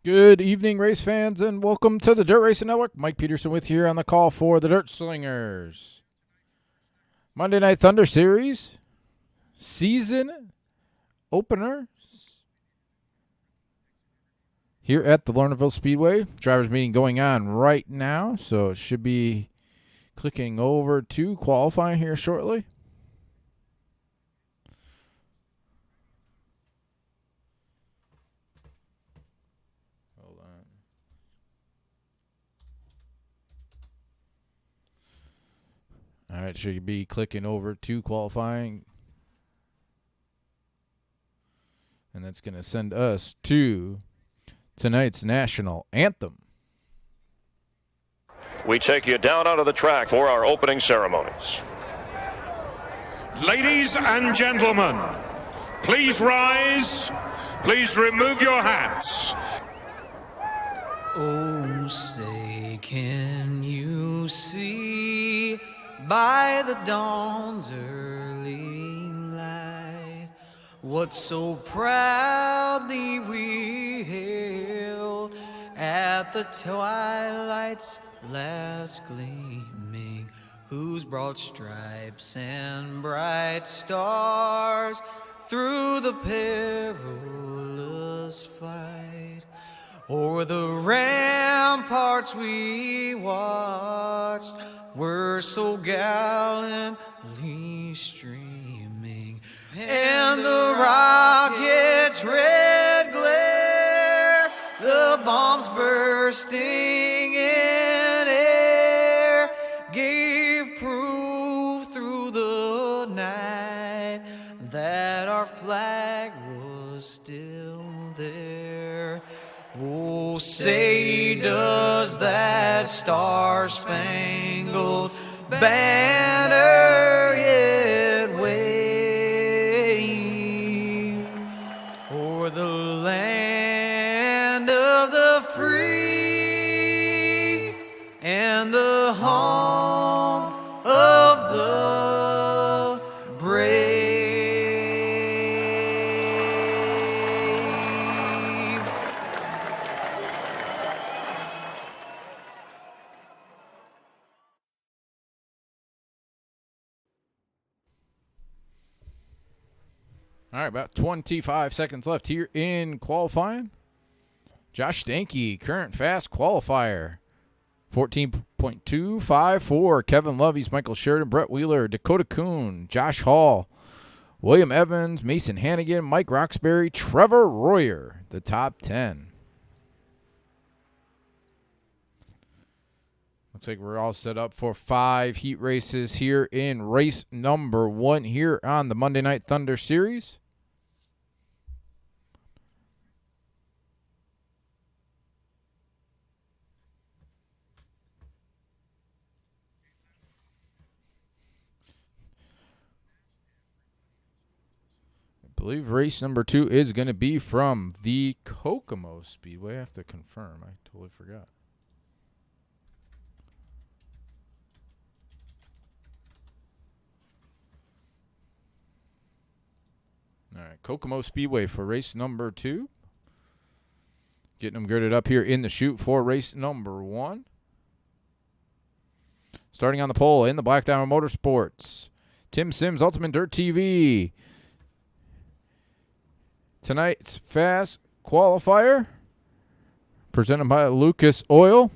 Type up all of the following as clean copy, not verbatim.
Good evening, race fans, and welcome to the Dirt Racing Network. Mike Peterson with you here on the call for the Dirt Slingers. Monday Night Thunder Series season opener here at the Lernerville Speedway. Drivers meeting going on right now, so it should be clicking over to qualifying here shortly. Hold on. All right, should be clicking over to qualifying. And that's going to send us to tonight's national anthem. We take you down onto the track for our opening ceremonies. Ladies and gentlemen, please rise. Please remove your hats. Oh, say, can you see by the dawn's early light what so proudly we hailed at the twilight's last gleaming, whose broad stripes and bright stars through the perilous flight o'er the ramparts we watched were so gallantly streaming, and the rocket's red glare, the bombs bursting in air, gave proof through the night that our flag was still there. Oh, say, does that star-spangled banner yet wave o'er the land of the free and the home of the brave? All right, about 25 seconds left here in qualifying. Josh Stanky, current fast qualifier. 14.254. Kevin Lovey's Michael Sheridan, Brett Wheeler, Dakota Kuhn, Josh Hall, William Evans, Mason Hannigan, Mike Roxbury, Trevor Royer, the top 10. Looks like we're all set up for 5 heat races here in race number 1 here on the Monday Night Thunder Series. I believe race number 2 is going to be from the Kokomo Speedway. I have to confirm. I totally forgot. All right, Kokomo Speedway for race number 2. Getting them girded up here in the chute for race number 1. Starting on the pole in the Black Diamond Motorsports, Tim Sims, Ultimate Dirt TV. Tonight's fast qualifier, presented by Lucas Oil.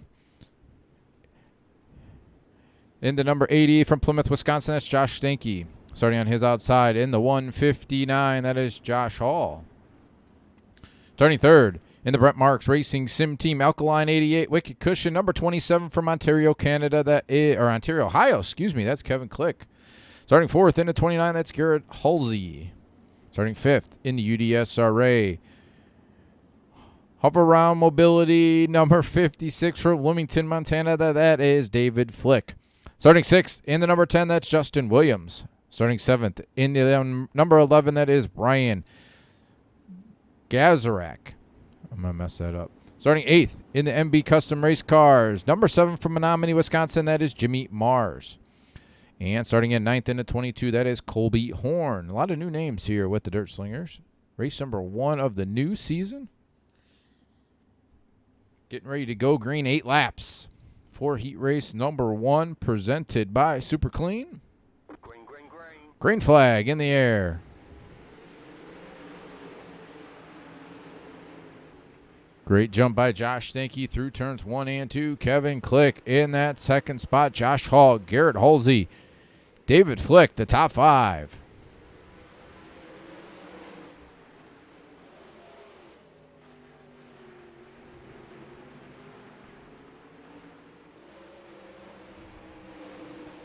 In the number 80 from Plymouth, Wisconsin, that's Josh Stanky. Starting on his outside in the 159, that is Josh Hall. Starting third in the Brent Marks Racing Sim Team Alkaline 88 Wicked Cushion, number 27 from Ontario, Canada, Ontario, Ohio, that's Kevin Click. Starting fourth in the 29, that's Garrett Halsey. Starting fifth in the UDSRA, Hover Around Mobility, number 56 from Wilmington, Montana, that is David Flick. Starting sixth in the number 10, that's Justin Williams. Starting seventh in the number 11, that is Brian Gazarak. I'm going to mess that up. Starting eighth in the MB Custom Race Cars, number 7 from Menominee, Wisconsin, that is Jimmy Mars. And starting in ninth in the 22, that is Colby Horn. A lot of new names here with the Dirt Slingers. Race number 1 of the new season. Getting ready to go green, 8 laps for heat race number 1, presented by Super Clean. Green, green, green. Green flag in the air. Great jump by Josh Stinky through turns 1 and 2. Kevin Click in that second spot. Josh Hall, Garrett Halsey, David Flick, the top 5.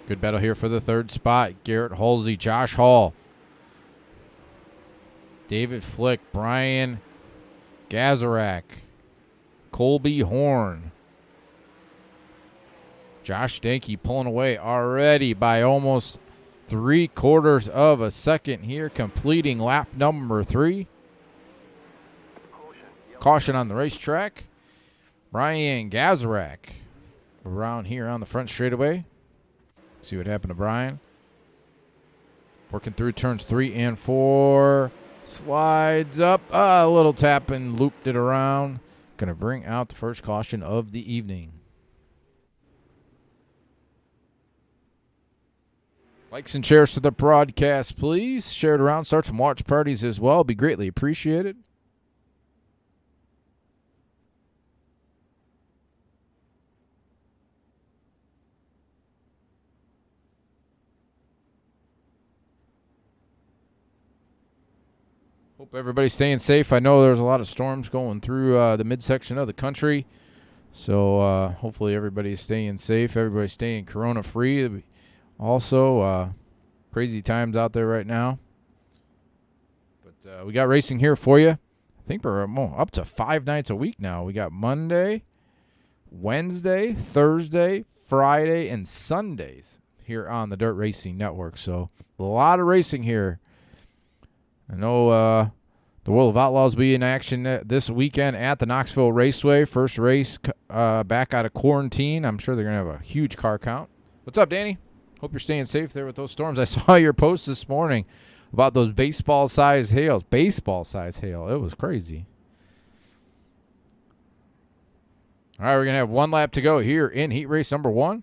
Good battle here for the 3rd spot. Garrett Halsey, Josh Hall, David Flick, Brian Gazarak, Colby Horn. Josh Stanky pulling away already by almost 3/4 of a second here, completing lap number 3. Caution on the racetrack. Brian Gazarak around here on the front straightaway. See what happened to Brian. Working through turns 3 and 4. Slides up. A little tap and looped it around. Going to bring out the first caution of the evening. Likes and shares to the broadcast, please. Share it around. Start some watch parties as well. Be greatly appreciated. Hope everybody's staying safe. I know there's a lot of storms going through the midsection of the country. So hopefully everybody's staying safe. Everybody's staying corona-free. Also, crazy times out there right now. But we got racing here for you. I think we're up to 5 nights a week now. We got Monday, Wednesday, Thursday, Friday, and Sundays here on the Dirt Racing Network. So a lot of racing here. I know the World of Outlaws will be in action this weekend at the Knoxville Raceway. First race back out of quarantine. I'm sure they're going to have a huge car count. What's up, Danny? Hope you're staying safe there with those storms. I saw your post this morning about those baseball-sized hails. Baseball-sized hail. It was crazy. All right, we're going to have 1 lap to go here in heat race number 1.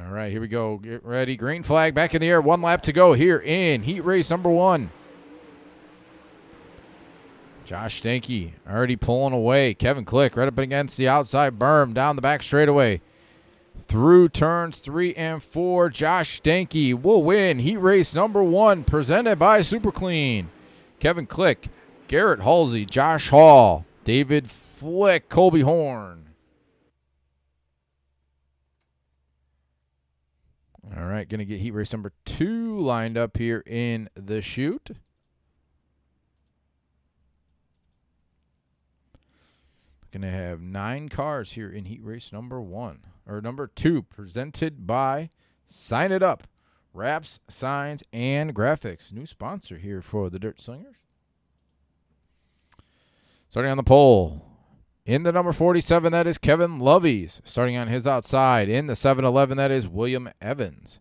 All right, here we go. Get ready. Green flag back in the air. 1 lap to go here in heat race number 1. Josh Stanky already pulling away. Kevin Click right up against the outside berm down the back straightaway. Through turns 3 and 4, Josh Stanky will win heat race number 1, presented by Super Clean. Kevin Click, Garrett Halsey, Josh Hall, David Flick, Colby Horn. All right, going to get heat race number 2 lined up here in the chute. Going to have 9 cars here in heat race number 1, or number 2, presented by Sign It Up, Wraps, Signs, and Grafixx. New sponsor here for the Dirt Slingers. Starting on the pole. In the number 47, that is Kevin Lovies. Starting on his outside. In the 7-11, that is William Evans.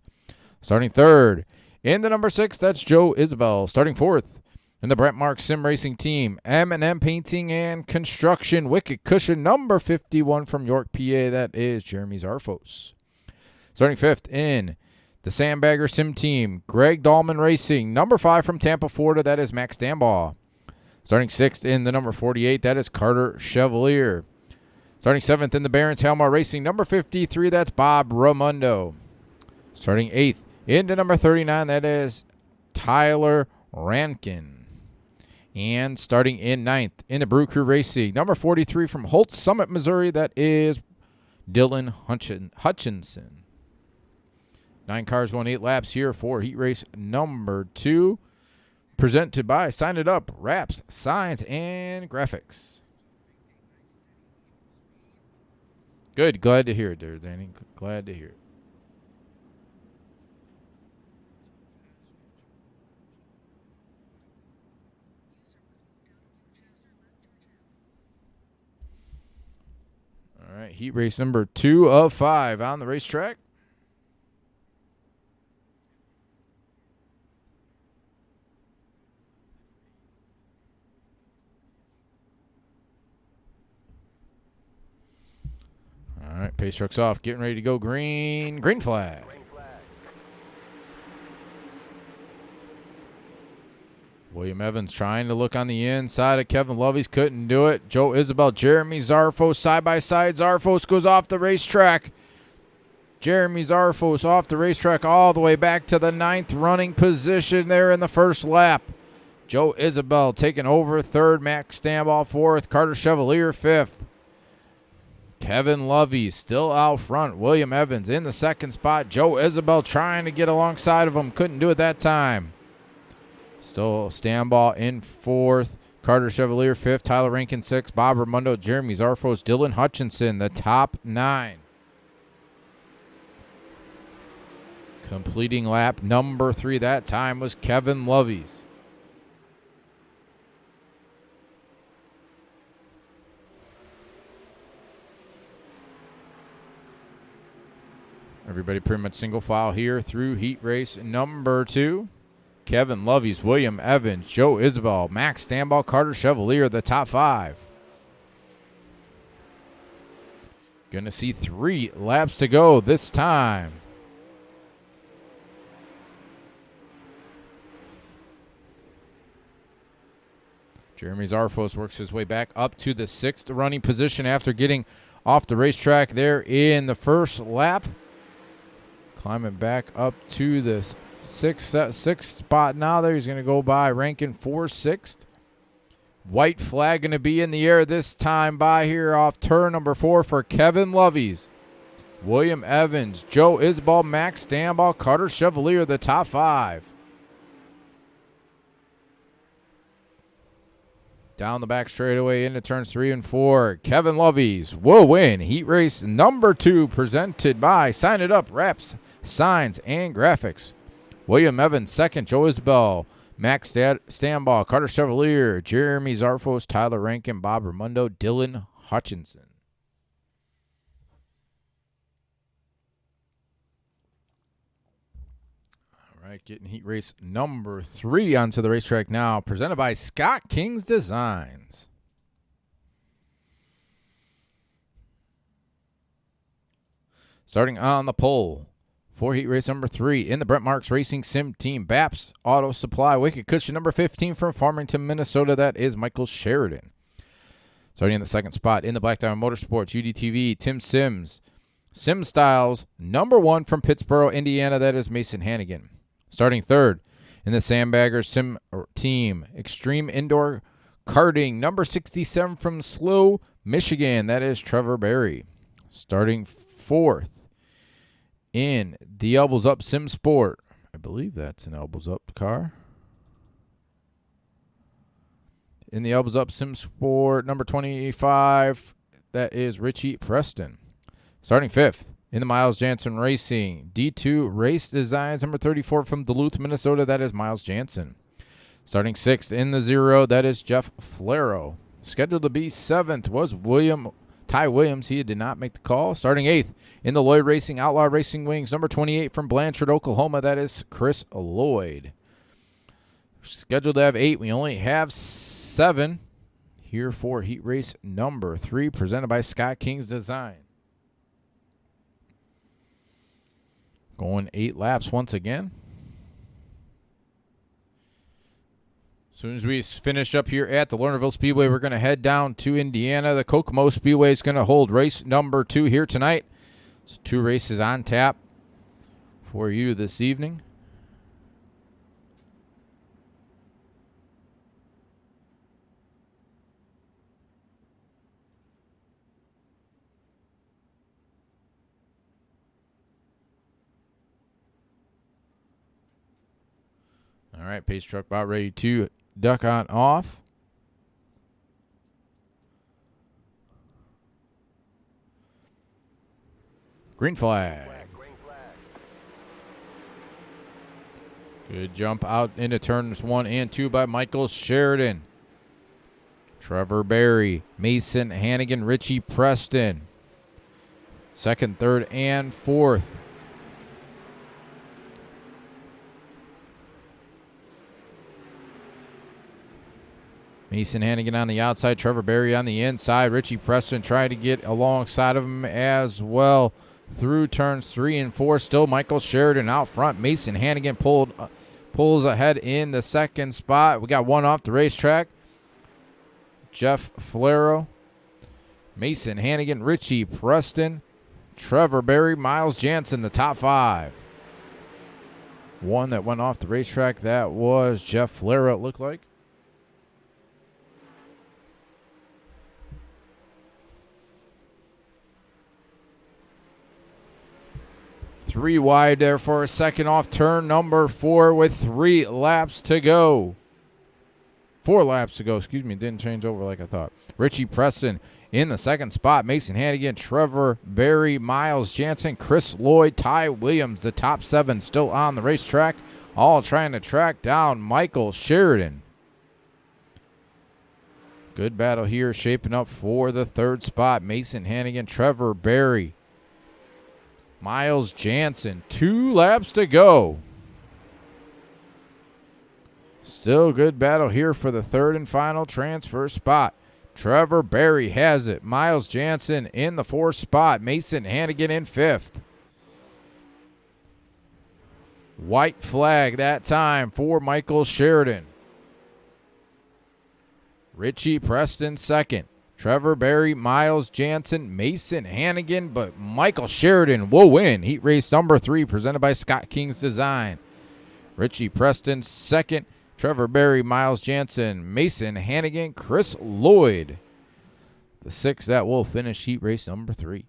Starting third. In the number 6, that's Joe Isabel. Starting fourth. In the Brent Marks Sim Racing Team, M&M Painting and Construction, Wicked Cushion, number 51 from York, PA, that is Jeremy Zarfos. Starting fifth in the Sandbagger Sim Team, Greg Dahlman Racing, number 5 from Tampa, Florida, that is Max Dambaugh. Starting 6th in the number 48, that is Carter Chevalier. Starting 7th in the Barron's Helmar Racing, number 53, that's Bob Ramundo. Starting 8th in the number 39, that is Tyler Rankin. And starting in 9th in the Brew Crew Racing, number 43 from Holt Summit, Missouri, that is Dylan Hutchinson. 9 cars going 8 laps here for heat race number 2. Presented by Sign It Up, Wraps, Signs, and Grafixx. Good. Glad to hear it there, Danny. Glad to hear it. All right, heat race number 2 of 5 on the racetrack. All right, pace truck's off, getting ready to go green. Green flag. William Evans trying to look on the inside of Kevin Lovey's, couldn't do it. Joe Isabel, Jeremy Zarfos side by side. Zarfos goes off the racetrack. Jeremy Zarfos off the racetrack all the way back to the 9th running position there in the first lap. Joe Isabel taking over 3rd, Max Stamball 4th, Carter Chevalier 5th. Kevin Lovey still out front. William Evans in the 2nd spot. Joe Isabel trying to get alongside of him. Couldn't do it that time. Still Stamball in 4th. Carter Chevalier 5th. Tyler Rankin 6th. Bob Ramundo, Jeremy Zarfos, Dylan Hutchinson, the top 9. Completing lap number 3 that time was Kevin Lovey's. Everybody pretty much single file here through heat race number 2. Kevin Lovey's, William Evans, Joe Isabel, Max Stamball, Carter Chevalier, the top 5. Gonna see 3 laps to go this time. Jeremy Zarfos works his way back up to the 6th running position after getting off the racetrack there in the first lap. Climbing back up to the 6th spot now there. He's going to go by Rankin for 6th. White flag going to be in the air this time by here off turn number 4 for Kevin Lovey's. William Evans, Joe Isbell, Max Stamball, Carter Chevalier, the top 5. Down the back straightaway into turns 3 and 4. Kevin Lovey's will win heat race number 2, presented by Sign It Up Wraps, Signs, and Grafixx. William Evans 2nd, Joe Isbell, Max Stamball, Carter Chevalier, Jeremy Zarfos, Tyler Rankin, Bob Ramundo, Dylan Hutchinson. All right, getting heat race number 3 onto the racetrack now, presented by Scott King's Designs. Starting on the pole for heat race number 3 in the Brent Marks Racing Sim Team, BAPS Auto Supply, Wicked Cushion number 15 from Farmington, Minnesota. That is Michael Sheridan. Starting in the 2nd spot in the Black Diamond Motorsports, UDTV, Tim Sims. Sim Styles, number 1 from Pittsboro, Indiana. That is Mason Hannigan. Starting 3rd in the Sandbagger Sim Team, Extreme Indoor Karting, number 67 from SLU, Michigan. That is Trevor Berry. Starting 4th in the Elbows Up Sim Sport. I believe that's an Elbows Up car. In the Elbows Up Sim Sport, number 25, that is Richie Preston. Starting 5th in the Miles Jansen Racing, D2 Race Designs, number 34 from Duluth, Minnesota. That is Miles Jansen. Starting 6th in the 0, that is Jeff Flero. Scheduled to be 7th was Ty Williams. He did not make the call. Starting 8th in the Lloyd Racing Outlaw Racing Wings, number 28 from Blanchard, Oklahoma. That is Chris Lloyd. Scheduled to have 8. We only have 7 here for heat race number 3, presented by Scott King's Design. Going 8 laps once again. As soon as we finish up here at the Lernerville Speedway, we're going to head down to Indiana. The Kokomo Speedway is going to hold race number 2 here tonight. So 2 races on tap for you this evening. All right, pace truck about ready to duck on off. Green flag. Good jump out into turns 1 and 2 by Michael Sheridan. Trevor Berry, Mason Hannigan, Richie Preston. Second, third, and fourth. Mason Hannigan on the outside, Trevor Berry on the inside. Richie Preston trying to get alongside of him as well through turns 3 and 4. Still Michael Sheridan out front. Mason Hannigan pulls ahead in the second spot. We got one off the racetrack. Jeff Flero, Mason Hannigan, Richie Preston, Trevor Berry, Miles Jansen, the top 5. One that went off the racetrack, that was Jeff Flero, it looked like. Three wide there for a second off turn number 4 with 3 laps to go. 4 laps to go, excuse me, didn't change over like I thought. Richie Preston in the second spot. Mason Hannigan, Trevor Berry, Miles Jansen, Chris Lloyd, Ty Williams, the top 7 still on the racetrack, all trying to track down Michael Sheridan. Good battle here shaping up for the third spot. Mason Hannigan, Trevor Berry, Miles Jansen, 2 laps to go. Still good battle here for the third and final transfer spot. Trevor Berry has it. Miles Jansen in the 4th spot. Mason Hannigan in 5th. White flag that time for Michael Sheridan. Richie Preston 2nd. Trevor Berry, Miles Jansen, Mason Hannigan, but Michael Sheridan will win heat race number 3 presented by Scott King's Design. Richie Preston 2nd, Trevor Berry, Miles Jansen, Mason Hannigan, Chris Lloyd. The 6 that will finish heat race number 3.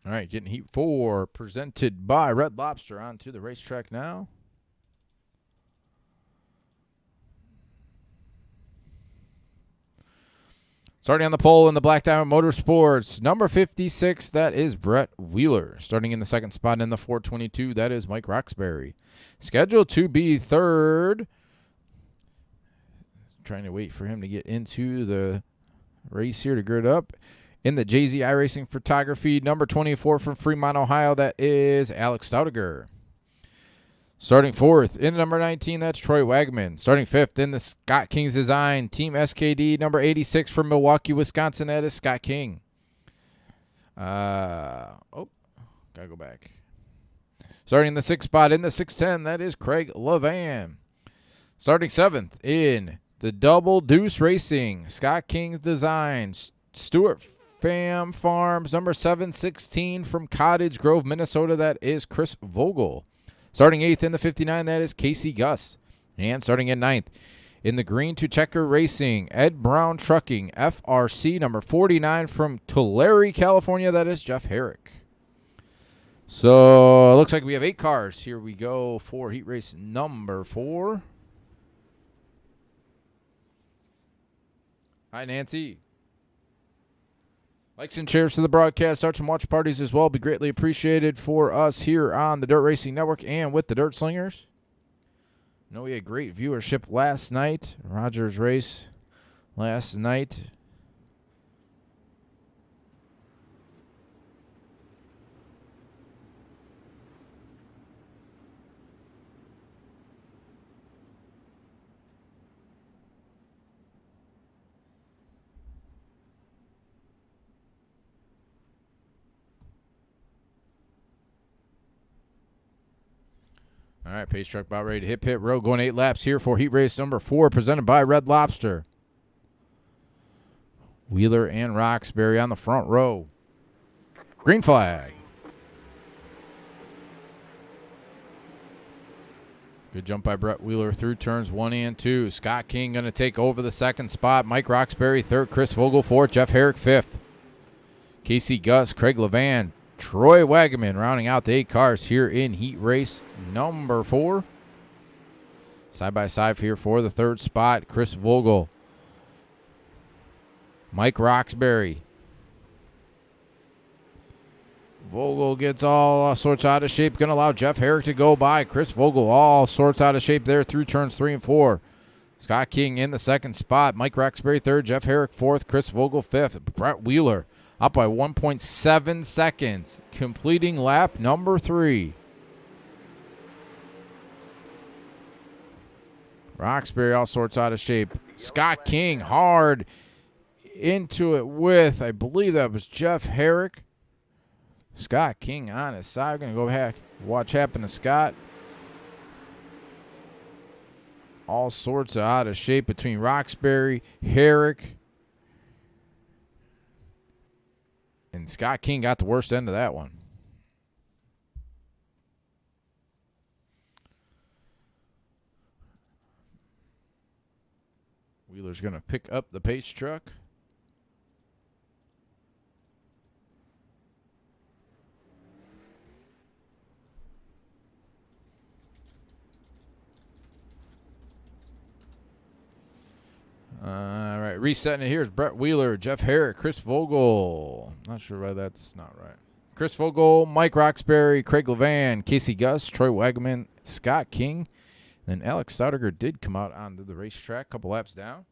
All right, getting heat 4 presented by Red Lobster. On to the racetrack now. Starting on the pole in the Black Diamond Motorsports, number 56, that is Brett Wheeler. Starting in the second spot in the 422, that is Mike Roxbury. Scheduled to be third. Trying to wait for him to get into the race here to grid up. In the JZ iRacing Photography, number 24 from Fremont, Ohio, that is Alex Staudiger. Starting 4th in the number 19, that's Troy Wagman. Starting 5th in the Scott King's Design, Team SKD, number 86 from Milwaukee, Wisconsin, that is Scott King. Gotta go back. Starting in the 6th spot in the 610, that is Craig Levan. Starting 7th in the Double Deuce Racing, Scott King's Design, Stuart Fam Farms, number 716 from Cottage Grove, Minnesota, that is Chris Vogel. Starting 8th in the 59, that is Casey Gus. And starting in 9th in the Green to Checker Racing, Ed Brown Trucking, FRC, number 49 from Tulare, California, that is Jeff Herrick. So it looks like we have 8 cars. Here we go for heat race number 4. Hi, Nancy. Likes and shares to the broadcast. Start some watch parties as well. Be greatly appreciated for us here on the Dirt Racing Network and with the Dirt Slingers. I know we had great viewership last night. Rogers race last night. All right, pace truck about ready to hit pit road. Going 8 laps here for heat race number 4, presented by Red Lobster. Wheeler and Roxbury on the front row. Green flag. Good jump by Brett Wheeler through turns 1 and 2. Scott King going to take over the second spot. Mike Roxbury 3rd. Chris Vogel 4th. Jeff Herrick 5th. Casey Gus, Craig Levan, Troy Wagaman rounding out the 8 cars here in heat race number 4. Side by side here for the 3rd spot, Chris Vogel, Mike Roxbury, Vogel gets all sorts out of shape. Going to allow Jeff Herrick to go by. Chris Vogel all sorts out of shape there through turns 3 and 4. Scott King in the second spot. Mike Roxbury third. Jeff Herrick fourth. Chris Vogel fifth. Brett Wheeler up by 1.7 seconds. Completing lap number 3. Roxbury all sorts out of shape. Scott King hard into it with, I believe that was Jeff Herrick. Scott King on his side. We're going to go back, watch happen to Scott. All sorts of out of shape between Roxbury, Herrick, and Scott King got the worst end of that one. Wheeler's going to pick up the pace truck. All right, resetting it here is Brett Wheeler, Jeff Herrick, Chris Vogel. Not sure why that's not right. Chris Vogel, Mike Roxbury, Craig Levan, Casey Gus, Troy Wagaman, Scott King. And Alex Stoudiger did come out onto the racetrack a couple laps down.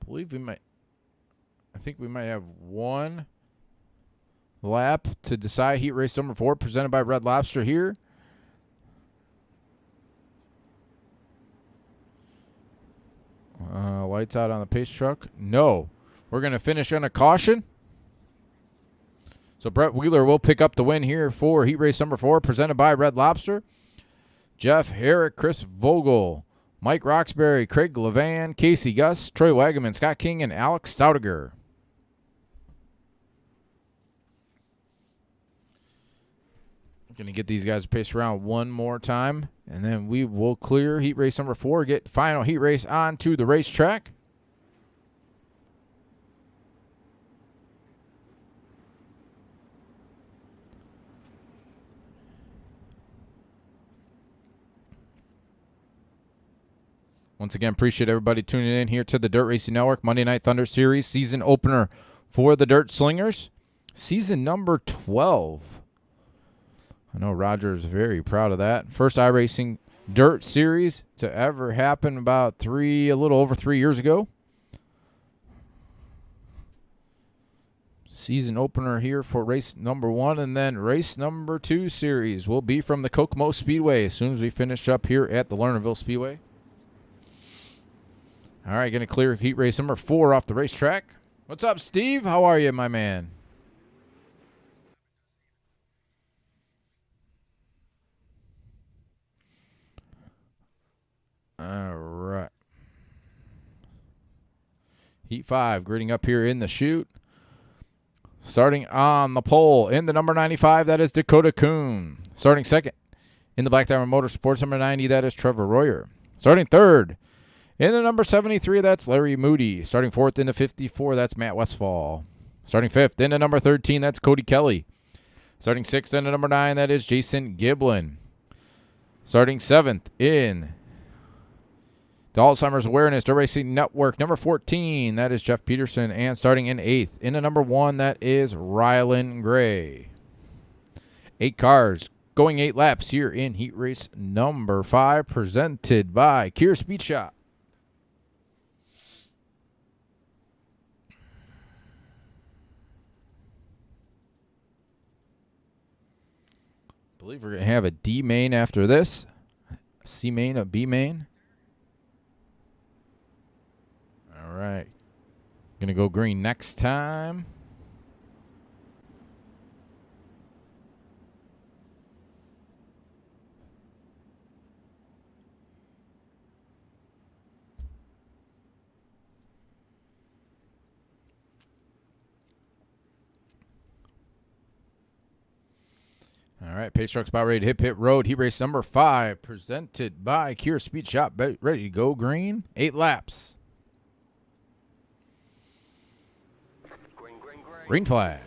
I think we might have one lap to decide heat race number 4 presented by Red Lobster here. Lights out on the pace truck. No. We're going to finish on a caution. So Brett Wheeler will pick up the win here for heat race number 4 presented by Red Lobster. Jeff Herrick, Chris Vogel, Mike Roxbury, Craig Levan, Casey Gus, Troy Wagaman, Scott King, and Alex Stoudiger. Going to get these guys to pace around one more time, and then we will clear heat race number 4, get final heat race onto the racetrack. Once again, appreciate everybody tuning in here to the Dirt Racing Network Monday Night Thunder Series season opener for the Dirt Slingers, season number 12. I know Roger is very proud of that. First iRacing Dirt Series to ever happen about a little over 3 years ago. Season opener here for race number 1, and then race number 2 series will be from the Kokomo Speedway as soon as we finish up here at the Lernerville Speedway. All right, going to clear heat race number 4 off the racetrack. What's up, Steve? How are you, my man? All right. Heat 5, gridding up here in the chute. Starting on the pole in the number 95, that is Dakota Kuhn. Starting second in the Black Diamond Motorsports number 90, that is Trevor Royer. Starting third in the number 73, that's Larry Moody. Starting fourth in the 54, that's Matt Westfall. Starting fifth in the number 13, that's Cody Kelly. Starting sixth in the number 9, that is Jason Giblin. Starting seventh in the Alzheimer's Awareness Dirt Racing Network number 14, that is Jeff Peterson. And starting in 8th, in the number 1, that is Rylan Gray. 8 cars going 8 laps here in heat race number 5, presented by Kier Speed Shop. I believe we're going to have a D main after this, a C main, a B main. All right. Going to go green next time. All right, pace truck's about ready to hit pit road. Heat race number 5, presented by Kier Speed Shop. Ready to go green. 8 laps. Green flag.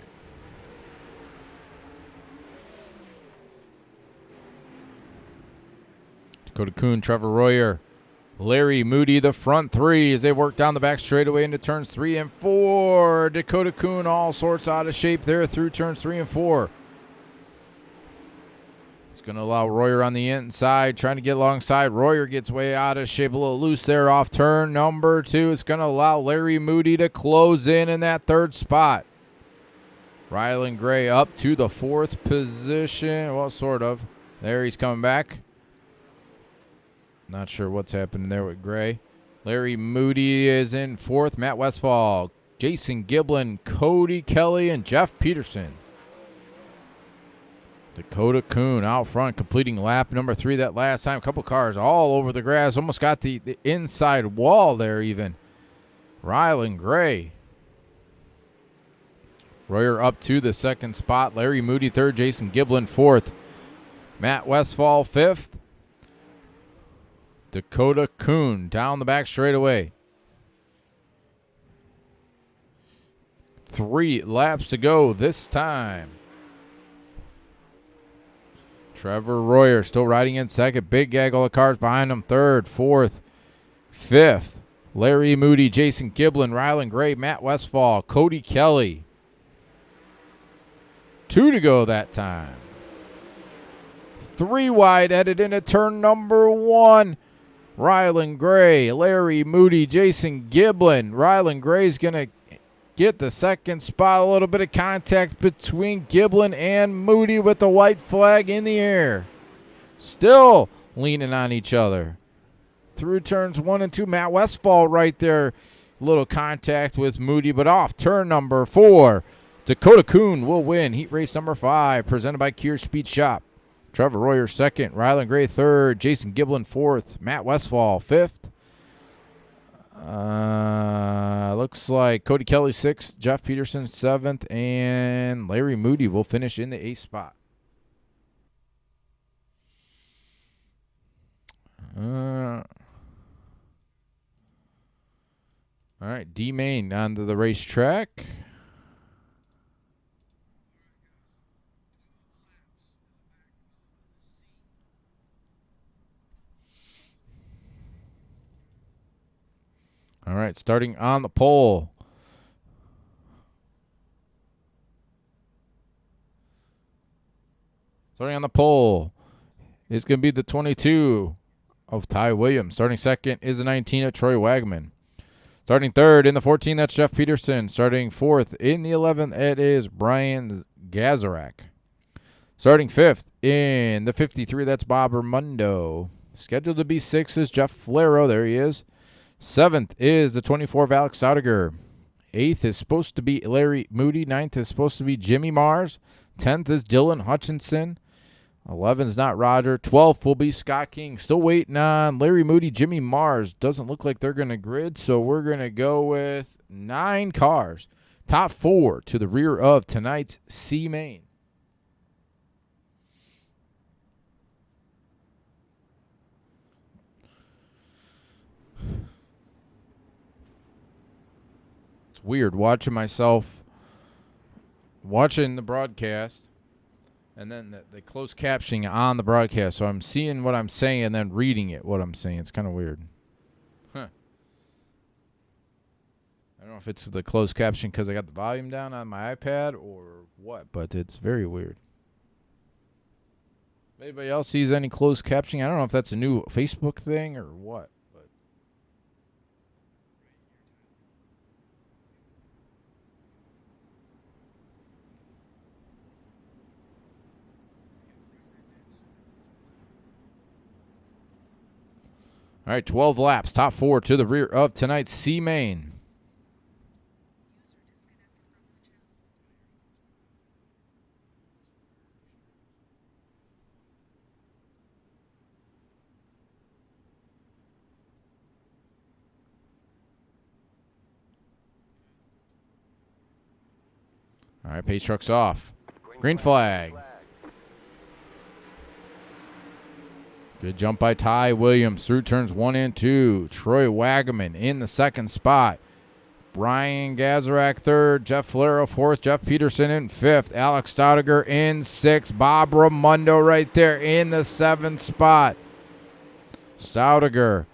Dakota Kuhn, Trevor Royer Larry Moody, the front three, as they work down the back straightaway into turns 3 and 4. Dakota Kuhn all sorts out of shape there through turns 3 and 4. It's going to allow Royer on the inside, trying to get alongside. Royer gets way out of shape, a little loose there off turn number 2. It's going to allow Larry Moody to close in that third spot. Rylan Gray up to the 4th position. Well, sort of. There he's coming back. Not sure what's happening there with Gray. Larry Moody is in 4th. Matt Westfall, Jason Giblin, Cody Kelly, and Jeff Peterson. Dakota Kuhn out front, completing lap number 3 that last time. A couple cars all over the grass. Almost got the inside wall there even. Rylan Gray. Royer up to the 2nd spot. Larry Moody 3rd. Jason Giblin 4th. Matt Westfall 5th. Dakota Kuhn down the back straightaway. 3 laps to go this time. Trevor Royer still riding in 2nd. Big gaggle of cars behind him. 3rd, 4th, 5th. Larry Moody, Jason Giblin, Rylan Gray, Matt Westfall, Cody Kelly. 2 to go that time. 3 wide headed into turn number 1. Rylan Gray, Larry Moody, Jason Giblin. Rylan Gray's going to get the 2nd spot. A little bit of contact between Giblin and Moody with the white flag in the air. Still leaning on each other. Through turns 1 and 2, Matt Westfall right there. Little contact with Moody, but off turn number 4. Dakota Kuhn will win heat race number 5, presented by Kier Speed Shop. Trevor Royer 2nd, Rylan Gray 3rd, Jason Giblin 4th, Matt Westfall 5th. Looks like Cody Kelly 6th, Jeff Peterson 7th, and Larry Moody will finish in the 8th spot. All right, D-Main onto the racetrack. All right, starting on the pole. Starting on the pole is going to be the 22 of Ty Williams. Starting 2nd is the 19 of Troy Wagman. Starting 3rd in the 14, that's Jeff Peterson. Starting 4th in the 11th, it is Brian Gazarak. Starting 5th in the 53, that's Bob Ramundo. Scheduled to be 6th is Jeff Flero. There he is. 7th is the 24 of Alex Saudiger. 8th is supposed to be Larry Moody. 9th is supposed to be Jimmy Mars. 10th is Dylan Hutchinson. 11th is not Roger. 12th will be Scott King. Still waiting on Larry Moody, Jimmy Mars. Doesn't look like they're going to grid, so we're going to go with 9 cars. Top 4 to the rear of tonight's C-Main. Weird watching myself watching the broadcast and then the closed captioning on the broadcast, so I'm seeing what I'm saying and then reading it what I'm saying. It's kind of weird. I don't know if it's the closed caption because I got the volume down on my iPad or what, but it's very weird. If anybody else sees any closed captioning, I don't know if that's a new Facebook thing or what. All right, 12 laps, top 4 to the rear of tonight's C-Main. All right, pace truck's off. Green flag. Good jump by Ty Williams through turns 1 and 2. Troy Wagaman in the 2nd spot. Brian Gazarak 3rd. Jeff Flero 4th. Jeff Peterson in 5th. Alex Staudiger in 6th. Bob Ramundo right there in the 7th spot. Staudiger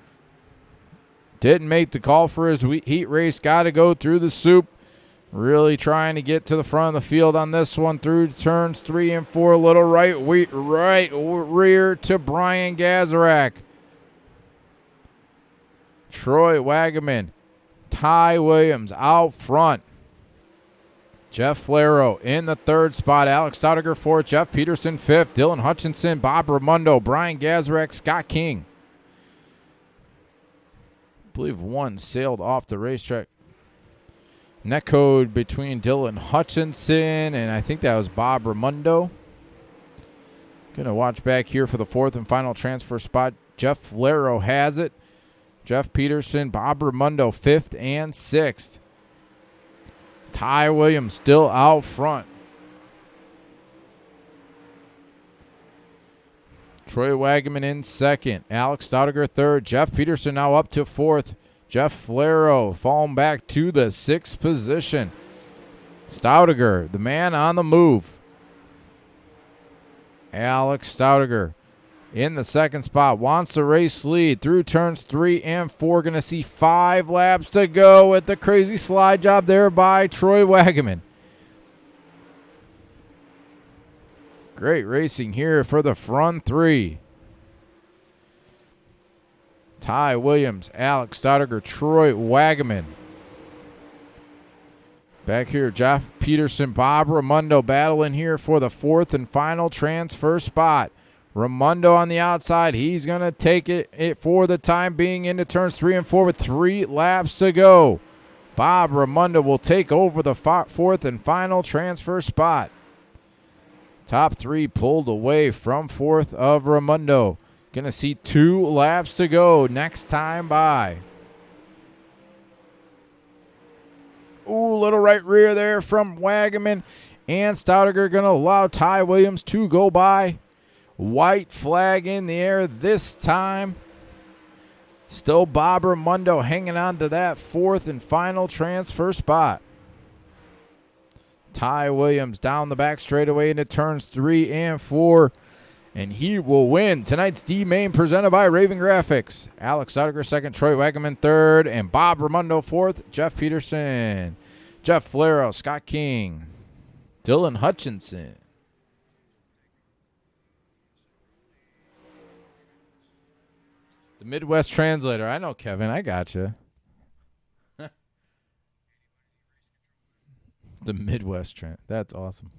Didn't make the call for his heat race. Got to go through the soup. Really trying to get to the front of the field on this one through turns 3 and 4. Little right rear to Brian Gazarak. Troy Wagaman. Ty Williams out front. Jeff Flero in the 3rd spot. Alex Staudiger 4th. Jeff Peterson 5th. Dylan Hutchinson, Bob Raimondo, Brian Gazarak, Scott King. I believe one sailed off the racetrack. Net code between Dylan Hutchinson and I think that was Bob Raimondo. Going to watch back here for the 4th and final transfer spot. Jeff Flero has it. Jeff Peterson, Bob Raimondo 5th and 6th. Ty Williams still out front. Troy Wagaman in 2nd. Alex Staudiger 3rd. Jeff Peterson now up to 4th. Jeff Flero falling back to the 6th position. Staudiger, the man on the move. Alex Staudiger in the 2nd spot. Wants the race lead through turns 3 and 4. Going to see 5 laps to go with the crazy slide job there by Troy Wagaman. Great racing here for the front 3. Ty Williams, Alex Staudiger, Troy Wagaman. Back here, Jeff Peterson, Bob Raimondo battling here for the 4th and final transfer spot. Raimondo on the outside. He's going to take it for the time being into turns 3 and 4 with 3 laps to go. Bob Raimondo will take over the 4th and final transfer spot. Top 3 pulled away from 4th of Raimondo. Going to see 2 laps to go next time by. Ooh, little right rear there from Wagaman. And Staudiger going to allow Ty Williams to go by. White flag in the air this time. Still Bob Raimondo hanging on to that 4th and final transfer spot. Ty Williams down the back straightaway into turns 3 and 4. And he will win tonight's D-Main presented by Raven Grafixx. Alex Staudiger 2nd, Troy Wagaman 3rd, and Bob Raimondo 4th. Jeff Peterson, Jeff Flero, Scott King, Dylan Hutchinson. The Midwest translator. I know, Kevin. I got you. The Midwest translator. That's awesome.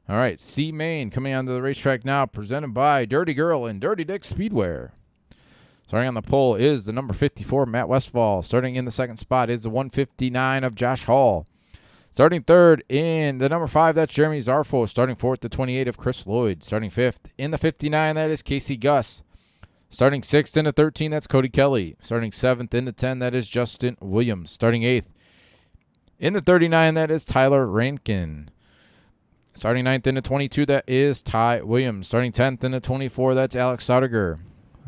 All right, C-Main coming onto the racetrack now, presented by Dirty Girl and Dirty Dick Speedwear. Starting on the pole is the number 54, Matt Westfall. Starting in the 2nd spot is the 159 of Josh Hall. Starting 3rd in the number 5, that's Jeremy Zarfo. Starting 4th, the 28 of Chris Lloyd. Starting 5th in the 59, that is Casey Gus. Starting 6th in the 13, that's Cody Kelly. Starting 7th in the 10, that is Justin Williams. Starting 8th in the 39, that is Tyler Rankin. Starting 9th in the 22, that is Ty Williams. Starting 10th in the 24, that's Alex Staudiger.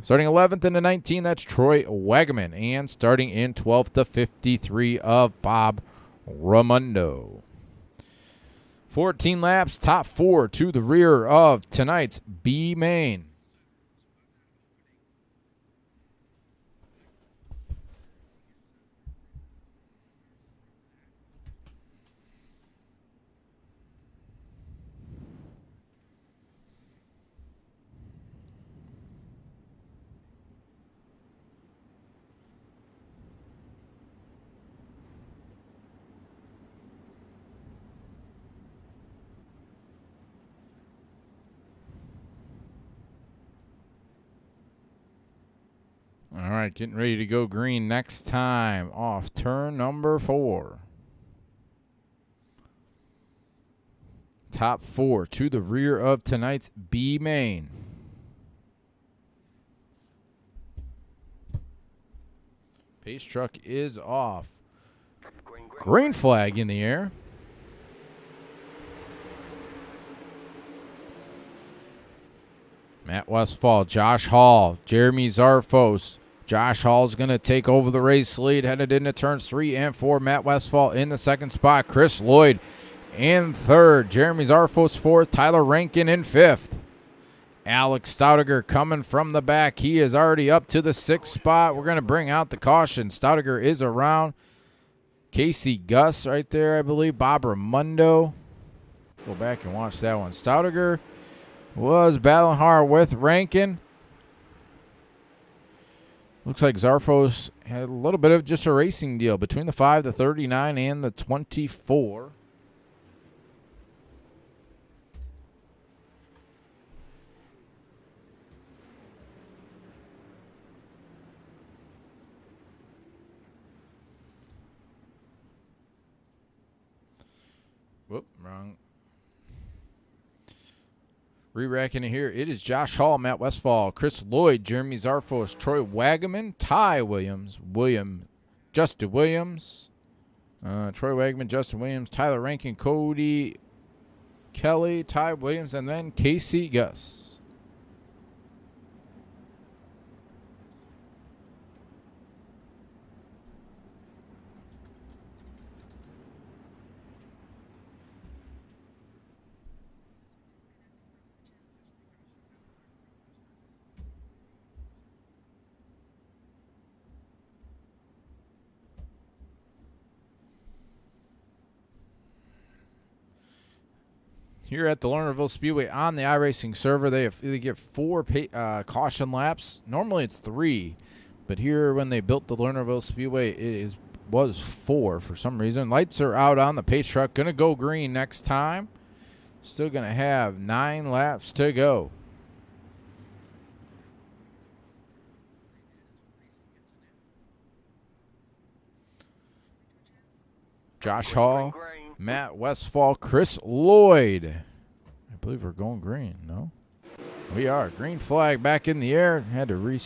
Starting 11th in the 19, that's Troy Wagaman. And starting in 12th, the 53 of Bob Raimondo. 14 laps, top 4 to the rear of tonight's B-Main. All right, getting ready to go green next time off turn number 4. Top 4 to the rear of tonight's B-Main. Pace truck is off. Green flag in the air. Matt Westfall, Josh Hall, Jeremy Zarfos. Josh Hall's going to take over the race lead, headed into turns 3 and 4. Matt Westfall in the 2nd spot. Chris Lloyd in third. Jeremy Zarfos fourth. Tyler Rankin in fifth. Alex Staudiger coming from the back. He is already up to the sixth spot. We're going to bring out the caution. Staudiger is around. Casey Gus right there, I believe. Bob Ramundo. Go back and watch that one. Staudiger was battling hard with Rankin. Looks like Zarfos had a little bit of just a racing deal between the 5, the 39, and the 24. Whoop, wrong. Re-racking it here. It is Josh Hall, Matt Westfall, Chris Lloyd, Jeremy Zarfos, Troy Wagaman, Ty Williams, Justin Williams, Troy Wagaman, Justin Williams, Tyler Rankin, Cody Kelly, Ty Williams, and then Casey Gus. Here at the Lernerville Speedway on the iRacing server, they get 4 caution laps. Normally it's 3, but here when they built the Lernerville Speedway, was 4 for some reason. Lights are out on the pace truck. Going to go green next time. Still going to have 9 laps to go. Josh Hall, Matt Westfall, Chris Lloyd. I believe we're going green, no? We are. Green flag back in the air. Had to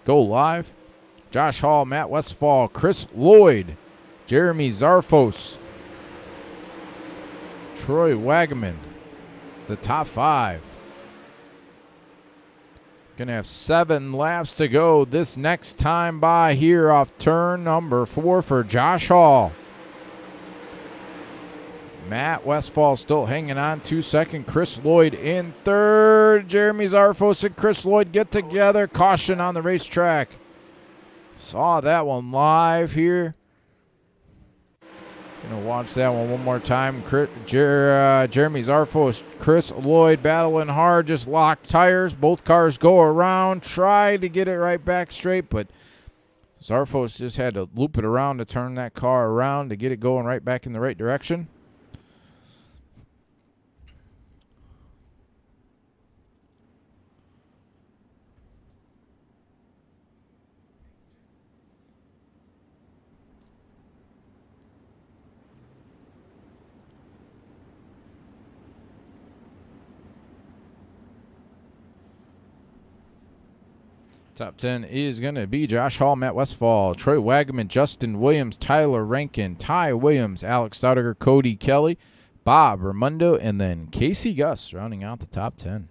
go live. Josh Hall, Matt Westfall, Chris Lloyd, Jeremy Zarfos, Troy Wagaman, the top 5. Gonna have 7 laps to go this next time by here off turn number 4 for Josh Hall. Matt Westfall still hanging on 2 second. Chris Lloyd in third. Jeremy Zarfos and Chris Lloyd get together. Caution on the racetrack. Saw that one live here. Gonna watch that one more time. Jeremy Zarfos, Chris Lloyd battling hard. Just locked tires. Both cars go around. Tried to get it right back straight, but Zarfos just had to loop it around to turn that car around to get it going right back in the right direction. Top 10 is going to be Josh Hall, Matt Westfall, Troy Wagaman, Justin Williams, Tyler Rankin, Ty Williams, Alex Staudiger, Cody Kelly, Bob Ramundo, and then Casey Gus rounding out the top 10.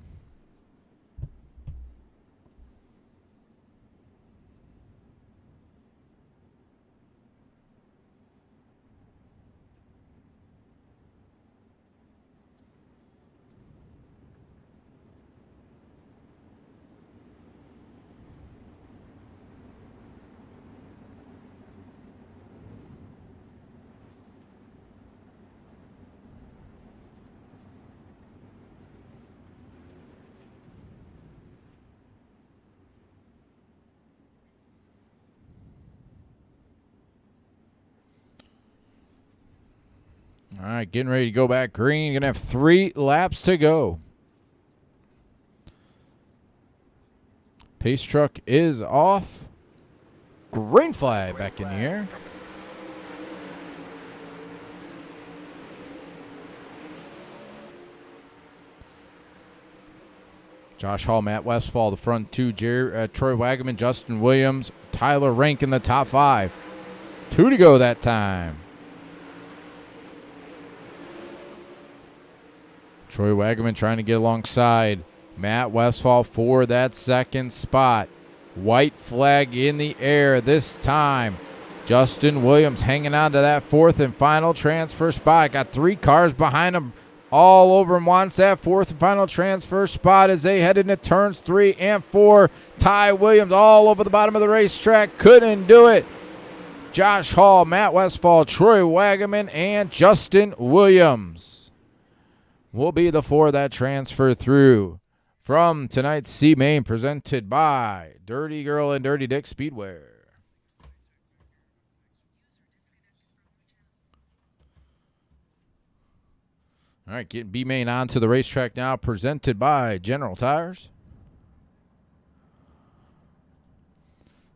All right, getting ready to go back green. Going to have 3 laps to go. Pace truck is off. Green flag back in the air. Josh Hall, Matt Westfall, the front 2. Troy Wagaman, Justin Williams, Tyler Rankin, the top 5. 2 to go that time. Troy Wagaman trying to get alongside Matt Westfall for that second spot. White flag in the air this time. Justin Williams hanging on to that fourth and final transfer spot. Got 3 cars behind him all over him. Wants that fourth and final transfer spot as they head into turns 3 and 4. Ty Williams all over the bottom of the racetrack. Couldn't do it. Josh Hall, Matt Westfall, Troy Wagaman, and Justin Williams will be the 4 that transfer through from tonight's C Main, presented by Dirty Girl and Dirty Dick Speedwear. All right, getting B Main onto the racetrack now, presented by General Tires.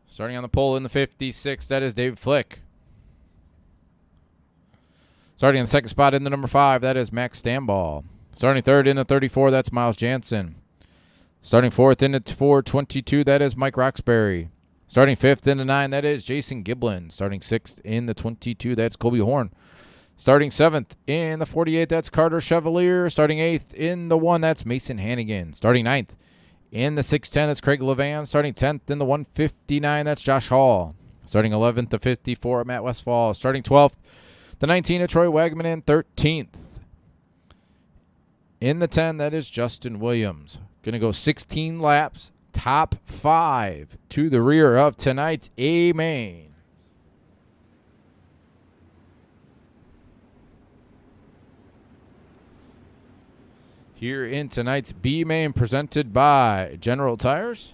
Starting on the pole in the 56, that is David Flick. Starting in the second spot in the number 5, that is Max Stamball. Starting third in the 34, that's Miles Jansen. Starting fourth in the 422, that is Mike Roxbury. Starting fifth in the 9, that is Jason Giblin. Starting sixth in the 22, that's Colby Horn. Starting seventh in the 48, that's Carter Chevalier. Starting eighth in the 1, that's Mason Hannigan. Starting ninth in the 610, that's Craig Levan. Starting 10th in the 159, that's Josh Hall. Starting 11th, the 54, Matt Westfall. Starting 12th, the 19, Troy Wagman. And 13th in the 10, that is Justin Williams. Going to go 16 laps, top 5 to the rear of tonight's A main. Here in tonight's B main, presented by General Tires.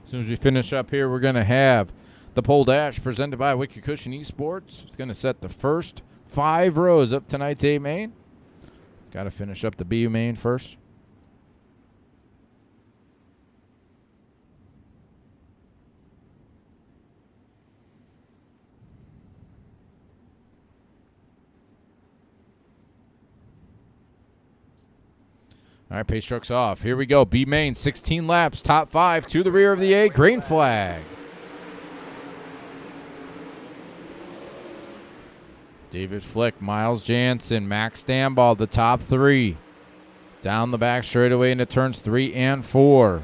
As soon as we finish up here, we're going to have the pole dash presented by Wicked Cushion eSports. It's going to set the first 5 rows of tonight's A main. Got to finish up the B main first. All right, pace truck's off. Here we go. B main, 16 laps, top 5 to the rear of the A. Green flag. David Flick, Miles Jansen, Max Stamball, the top 3. Down the back straightaway into turns 3 and 4.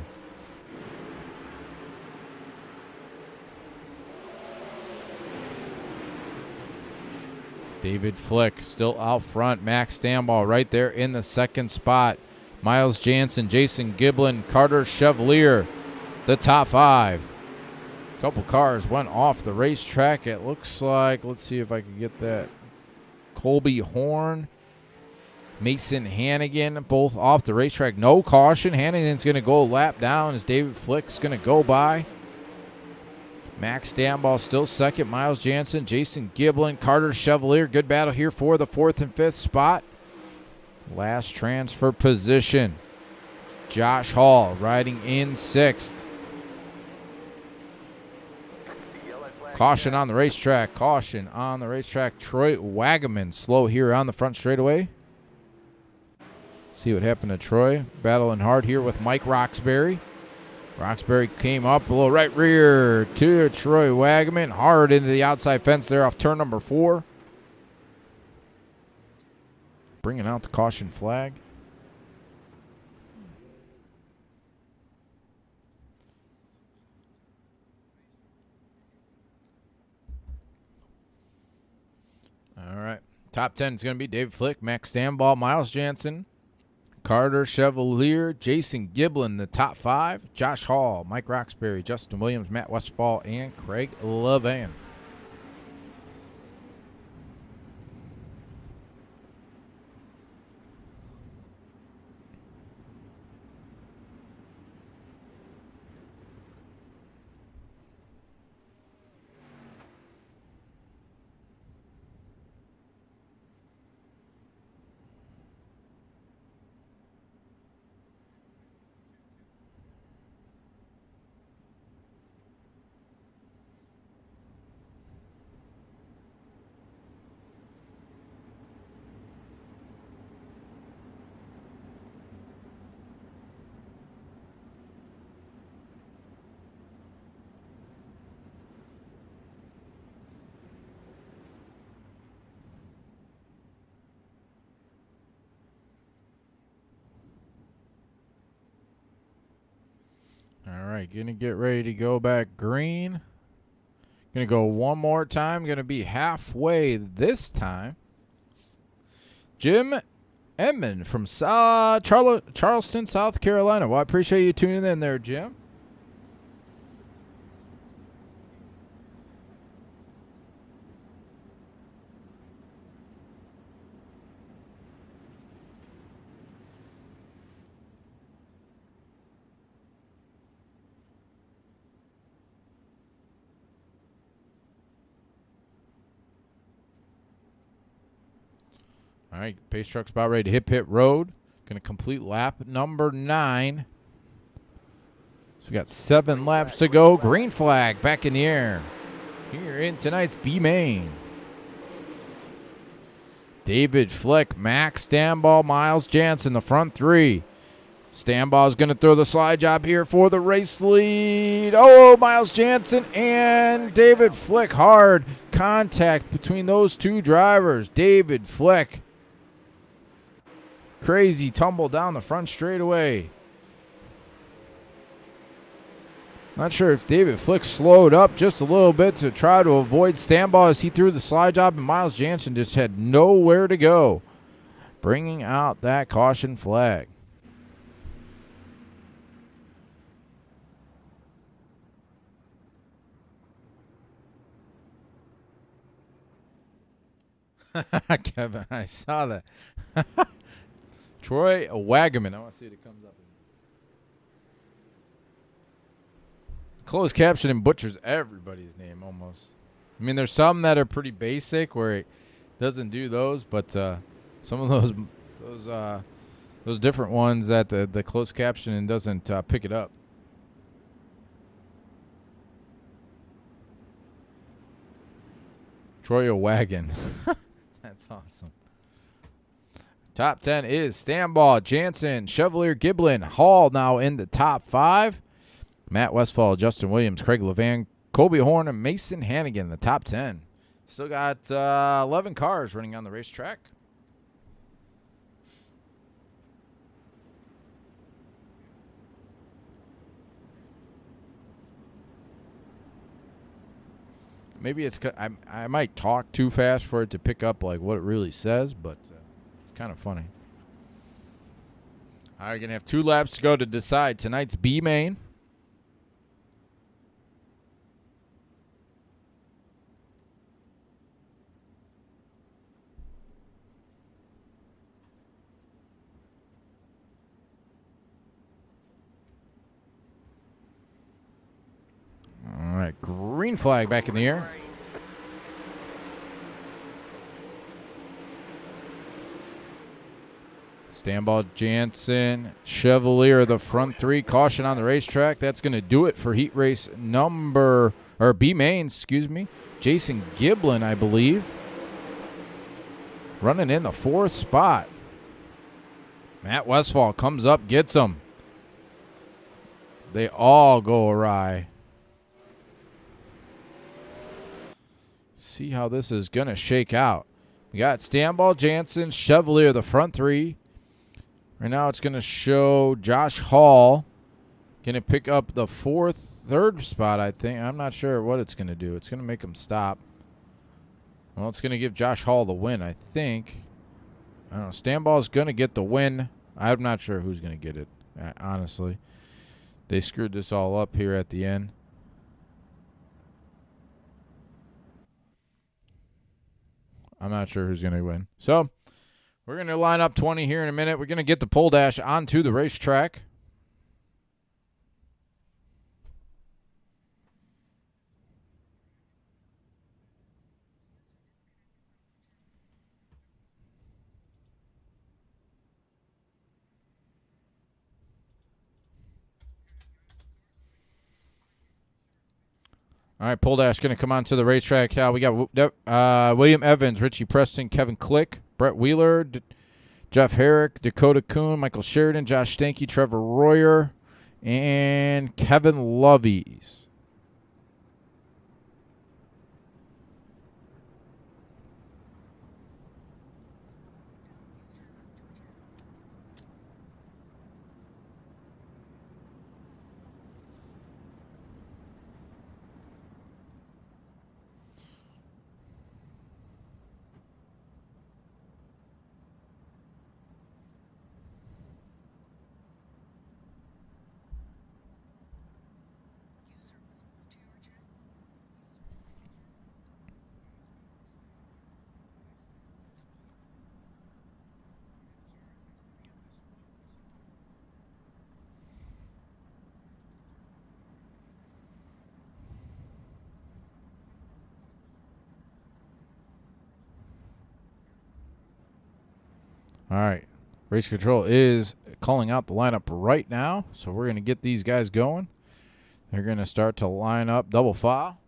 David Flick still out front. Max Stamball right there in the second spot. Miles Jansen, Jason Giblin, Carter Chevalier, the top 5. A couple cars went off the racetrack. It looks like, let's see if I can get that. Colby Horn, Mason Hannigan, both off the racetrack. No caution. Hannigan's going to go a lap down as David Flick's going to go by. Max Stamball still second. Miles Jansen, Jason Giblin, Carter Chevalier. Good battle here for the 4th and 5th spot. Last transfer position, Josh Hall riding in 6th. Caution on the racetrack. Caution on the racetrack. Troy Wagaman slow here on the front straightaway. See what happened to Troy. Battling hard here with Mike Roxbury. Roxbury came up a little right rear to Troy Wagaman. Hard into the outside fence there off turn number 4. Bringing out the caution flag. All right. Top 10 is going to be David Flick, Max Stamball, Miles Jansen, Carter Chevalier, Jason Giblin, the top 5. Josh Hall, Mike Roxbury, Justin Williams, Matt Westfall, and Craig Levan. right, going to get ready to go back green. Going to go one more time. Going to be halfway this time. Jim Edmond from Charleston, South Carolina. Well, I appreciate you tuning in there, Jim. All right, pace truck's about ready to hit pit road. Going to complete lap number 9. So we got 7 laps to go. Green flag back in the air here in tonight's B main. David Flick, Max Stanball, Miles Jansen, the front 3. Stanball is going to throw the slide job here for the race lead. Oh, Miles Jansen and David Flick. Hard contact between those two drivers. David Flick. Crazy tumble down the front straightaway. Not sure if David Flick slowed up just a little bit to try to avoid Stanball as he threw the slide job, and Miles Jansen just had nowhere to go, bringing out that caution flag. Kevin, I saw that. Troy Wagaman. I want to see if it comes up. Closed caption and butchers everybody's name almost. I mean, there's some that are pretty basic where it doesn't do those, but some of those different ones that the closed caption doesn't pick it up. Troy Wagon. That's awesome. Top 10 is Stanball, Jansen, Chevalier, Giblin, Hall now in the top 5. Matt Westfall, Justin Williams, Craig Levan, Colby Horn, and Mason Hannigan in the top 10. Still got 11 cars running on the racetrack. Maybe it's I might talk too fast for it to pick up like what it really says, but it's kind of funny. All right, going to have 2 laps to go to decide tonight's B main. All right, green flag back in the air. Stanball, Jansen, Chevalier, the front 3. Caution on the racetrack. That's going to do it for heat race B main, excuse me. Jason Giblin, I believe, running in the 4th spot. Matt Westfall comes up, gets him. They all go awry. See how this is going to shake out. We got Stanball, Jansen, Chevalier, the front 3. Right now it's going to show Josh Hall going to pick up the 3rd spot, I think. I'm not sure what it's going to do. It's going to make him stop. Well, it's going to give Josh Hall the win, I think. I don't know. Stanball's going to get the win. I'm not sure who's going to get it, honestly. They screwed this all up here at the end. I'm not sure who's going to win. So, we're going to line up 20 here in a minute. We're going to get the pole dash onto the racetrack. All right, pole dash going to come onto the racetrack. We got William Evans, Richie Preston, Kevin Click, Brett Wheeler, Jeff Herrick, Dakota Kuhn, Michael Sheridan, Josh Stanky, Trevor Royer, and Kevin Lovies. All right. Race control is calling out the lineup right now, so we're going to get these guys going. They're going to start to line up double file.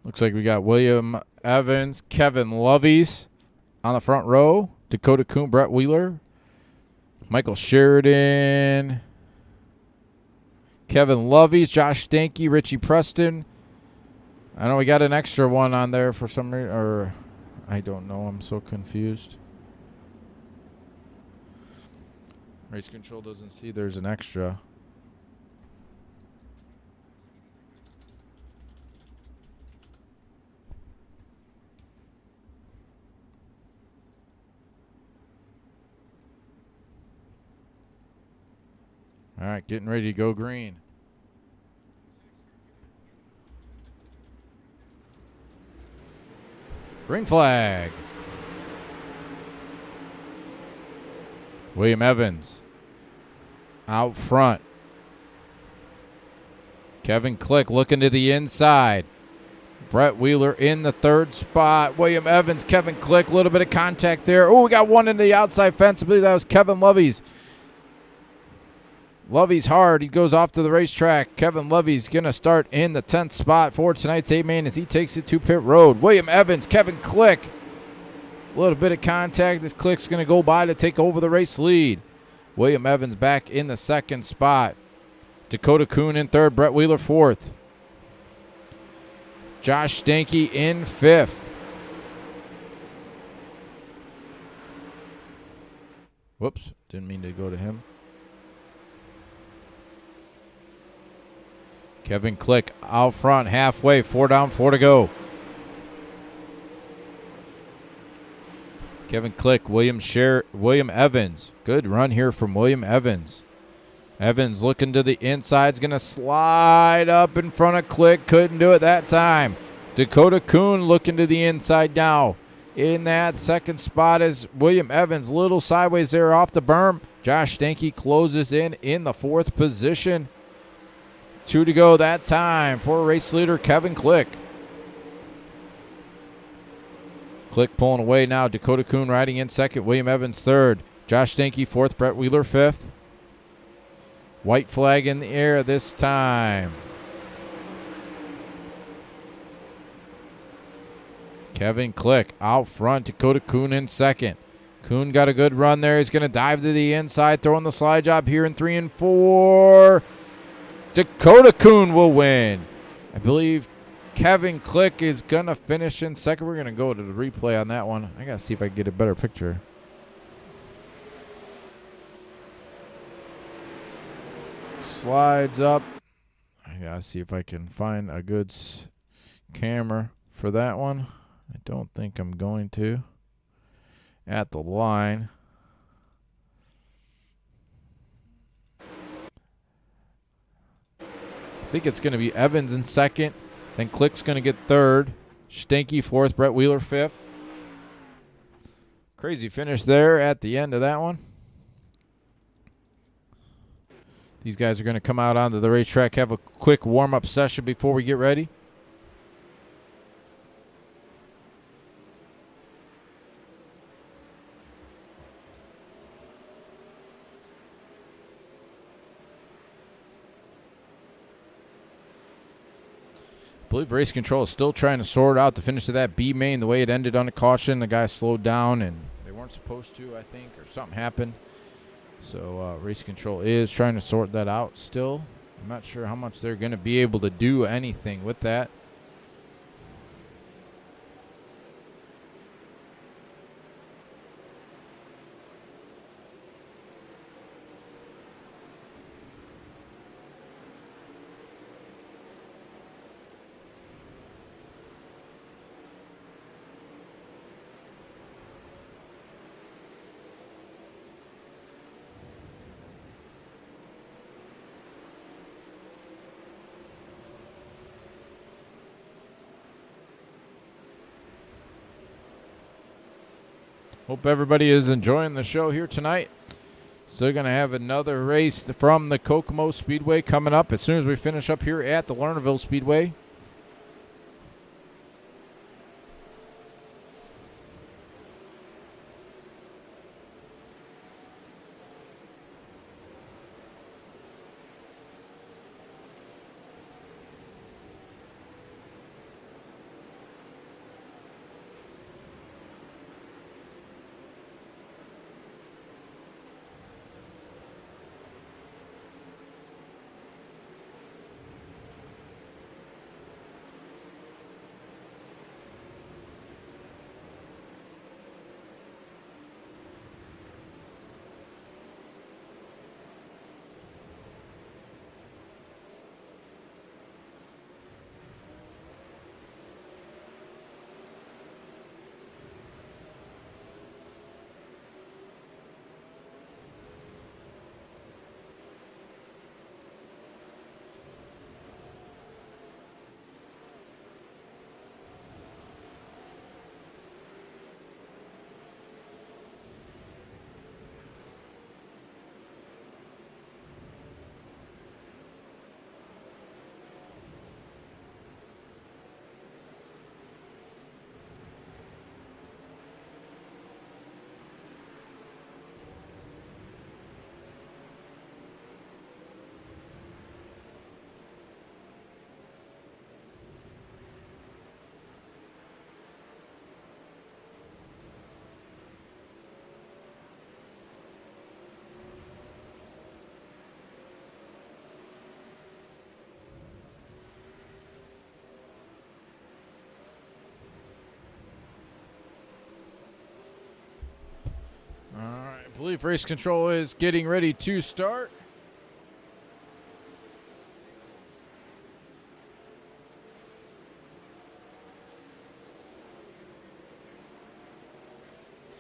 Looks like we got William Evans, Kevin Loveys on the front row. Dakota Kuhn, Brett Wheeler, Michael Sheridan, Kevin Loveys, Josh Stanky, Richie Preston. I know we got an extra one on there for some reason, or I don't know. I'm so confused. Race control doesn't see there's an extra. All right, getting ready to go green. Green flag. William Evans out front. Kevin Click looking to the inside. Brett Wheeler in the third spot. William Evans, Kevin Click, a little bit of contact there. Oh, we got one into the outside fence. I believe that was Kevin Loveys. Loveys hard. He goes off to the racetrack. Kevin Loveys going to start in the 10th spot for tonight's A-Main as he takes it to pit road. William Evans, Kevin Click. A little bit of contact. This Click's going to go by to take over the race lead. William Evans back in the 2nd spot. Dakota Kuhn in 3rd. Brett Wheeler 4th. Josh Stanky in 5th. Whoops. Didn't mean to go to him. Kevin Click out front, halfway, 4 down, 4 to go. Kevin Click, William Evans. Good run here from William Evans. Evans looking to the inside, is going to slide up in front of Click. Couldn't do it that time. Dakota Kuhn looking to the inside now. In that 2nd spot is William Evans. Little sideways there off the berm. Josh Stanky closes in the 4th position. 2 to go that time for race leader Kevin Click. Click pulling away now. Dakota Kuhn riding in 2nd. William Evans 3rd. Josh Stanky 4th. Brett Wheeler 5th. White flag in the air this time. Kevin Click out front. Dakota Kuhn in 2nd. Kuhn got a good run there. He's going to dive to the inside, throwing the slide job here in 3 and 4. Dakota Kuhn will win. I believe Kevin Click is going to finish in 2nd. We're going to go to the replay on that one. I got to see if I can get a better picture. Slides up. I got to see if I can find a good camera for that one. I don't think I'm going to. At the line. I think it's going to be Evans in 2nd. Then Click's going to get 3rd. Stanky 4th. Brett Wheeler 5th. Crazy finish there at the end of that one. These guys are going to come out onto the racetrack, have a quick warm-up session before we get ready. I believe race control is still trying to sort out the finish of that B main. The way it ended on a caution, the guy slowed down and they weren't supposed to, I think, or something happened. So race control is trying to sort that out still. I'm not sure how much they're going to be able to do anything with that. Hope everybody is enjoying the show here tonight. Still going to have another race from the Kokomo Speedway coming up as soon as we finish up here at the Lernerville Speedway. I believe race control is getting ready to start.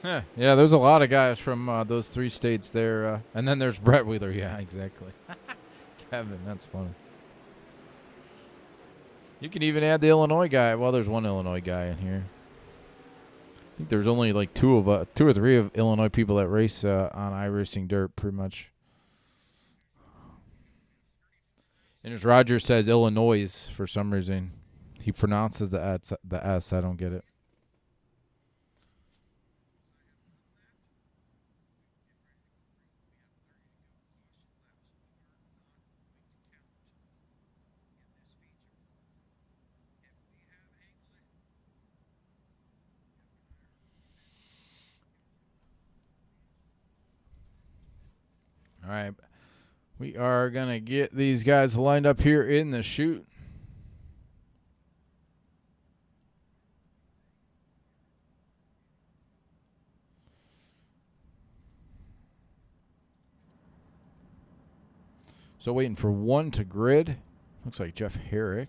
Yeah, there's a lot of guys from those 3 states there. And then there's Brett Wheeler. Yeah, exactly. Kevin, that's funny. You can even add the Illinois guy. Well, there's one Illinois guy in here. I think there's only like 2 or 3 of Illinois people that race on iRacing Dirt, pretty much. And as Roger says, Illinois for some reason. He pronounces the S. I don't get it. All right. We are going to get these guys lined up here in the chute. So waiting for one to grid. Looks like Jeff Herrick.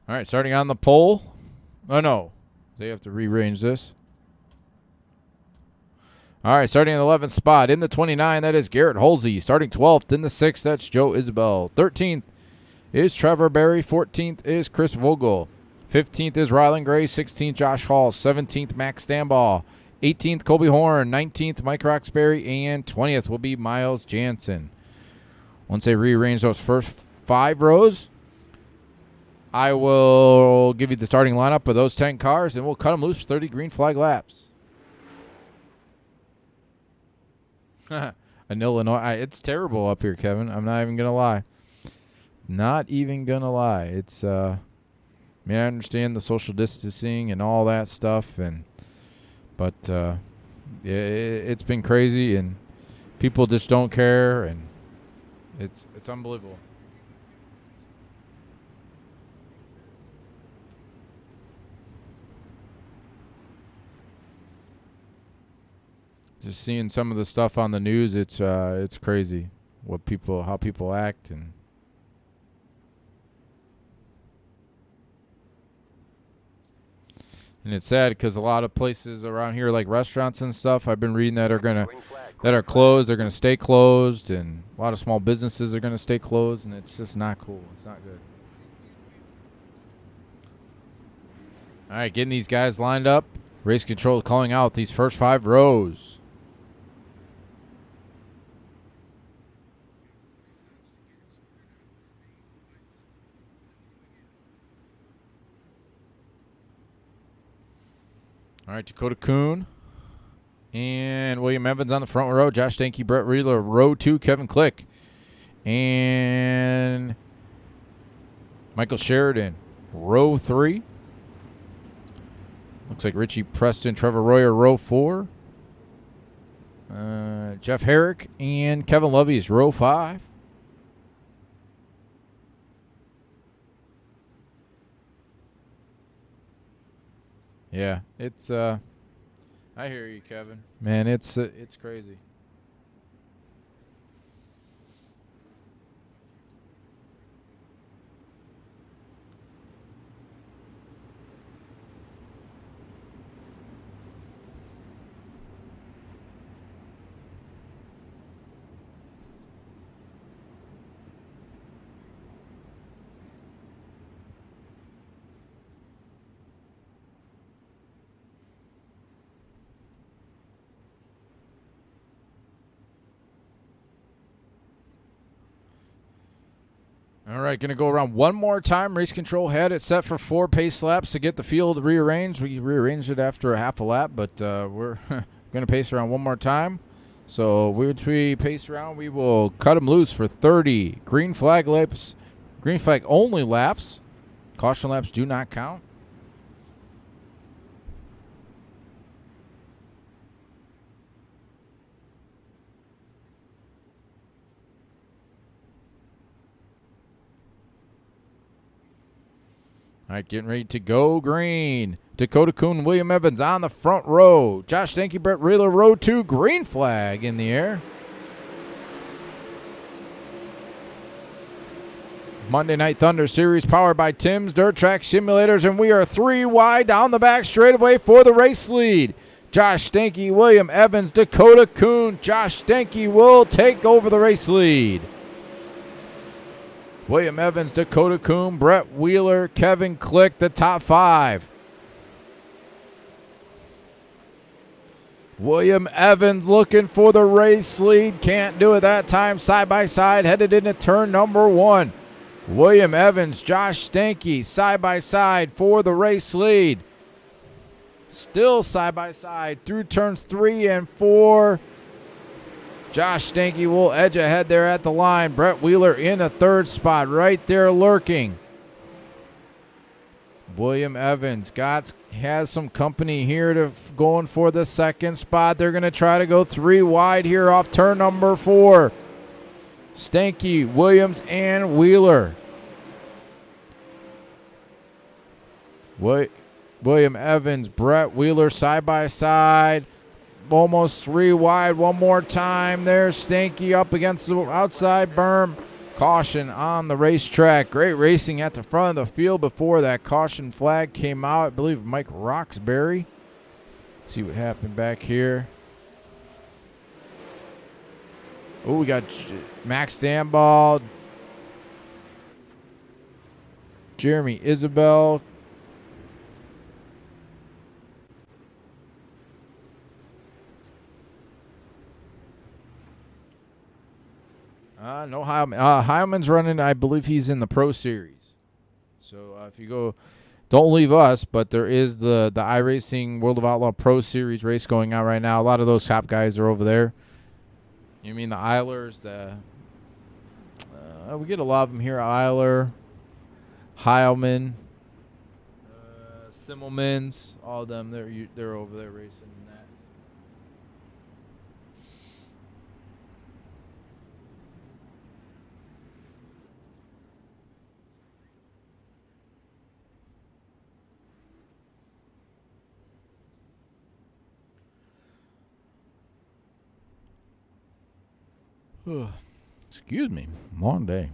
All right, starting on the pole. Oh, no. They have to rearrange this. All right, starting in the 11th spot. In the 29, that is Garrett Holsey. Starting 12th. In the 6th, that's Joe Isabel. 13th is Trevor Berry. 14th is Chris Vogel. 15th is Rylan Gray. 16th, Josh Hall. 17th, Max Stambaugh. 18th, Colby Horn. 19th, Mike Roxbury. And 20th will be Miles Jansen. Once they rearrange those first 5 rows, I will give you the starting lineup of those 10 cars, and we'll cut them loose for 30 green flag laps. In Illinois, it's terrible up here, Kevin. I'm not even going to lie. Not even going to lie. It's, I understand the social distancing and all that stuff, but it's been crazy, and people just don't care, and it's unbelievable. Just seeing some of the stuff on the news, it's crazy how people act, and it's sad because a lot of places around here, like restaurants and stuff, I've been reading that are closed. They're gonna stay closed, and a lot of small businesses are gonna stay closed, and it's just not cool. It's not good. All right, getting these guys lined up. Race control calling out these first 5 rows. All right, Dakota Kuhn and William Evans on the front row. Josh Stanky, Brett Wheeler, row 2, Kevin Click. And Michael Sheridan, row 3. Looks like Richie Preston, Trevor Royer, row 4. Jeff Herrick and Kevin Lovey's row 5. Yeah, it's I hear you, Kevin. Man, it's crazy. All right, going to go around one more time. Race control had it set for 4 pace laps to get the field rearranged. We rearranged it after a half a lap, but we're going to pace around one more time. So once we pace around, we will cut them loose for 30 green flag laps, green flag only laps. Caution laps do not count. All right, getting ready to go green. Dakota Kuhn, William Evans on the front row. Josh Stanky, Brett Wheeler, row 2, green flag in the air. Monday Night Thunder Series powered by Tim's Dirt Track Simulators, and we are 3 wide down the back straightaway for the race lead. Josh Stanky, William Evans, Dakota Kuhn. Josh Stanky will take over the race lead. William Evans, Dakota Kuhn, Brett Wheeler, Kevin Click, the top 5. William Evans looking for the race lead. Can't do it that time. Side by side, headed into turn number 1. William Evans, Josh Stanky, side by side for the race lead. Still side by side through turns 3 and 4. Josh Stanky will edge ahead there at the line. Brett Wheeler in a 3rd spot, right there lurking. William Evans has some company here to going for the 2nd spot. They're going to try to go 3 wide here off turn number 4. Stanky, Williams, and Wheeler. William Evans, Brett Wheeler side by side. Almost 3 wide. One more time there. Stanky up against the outside berm. Caution on the racetrack. Great racing at the front of the field before that caution flag came out. I believe Mike Roxbury. Let's see what happened back here. Oh, we got Max Danball, Jeremy Isabel. No, Heilman's running. I believe he's in the Pro Series. So if you go, don't leave us, but there is the iRacing World of Outlaw Pro Series race going on right now. A lot of those top guys are over there. You mean the Eilers? We get a lot of them here. Eiler, Heilman, Simmelmans, all of them. They're over there racing in that. Excuse me. Long day.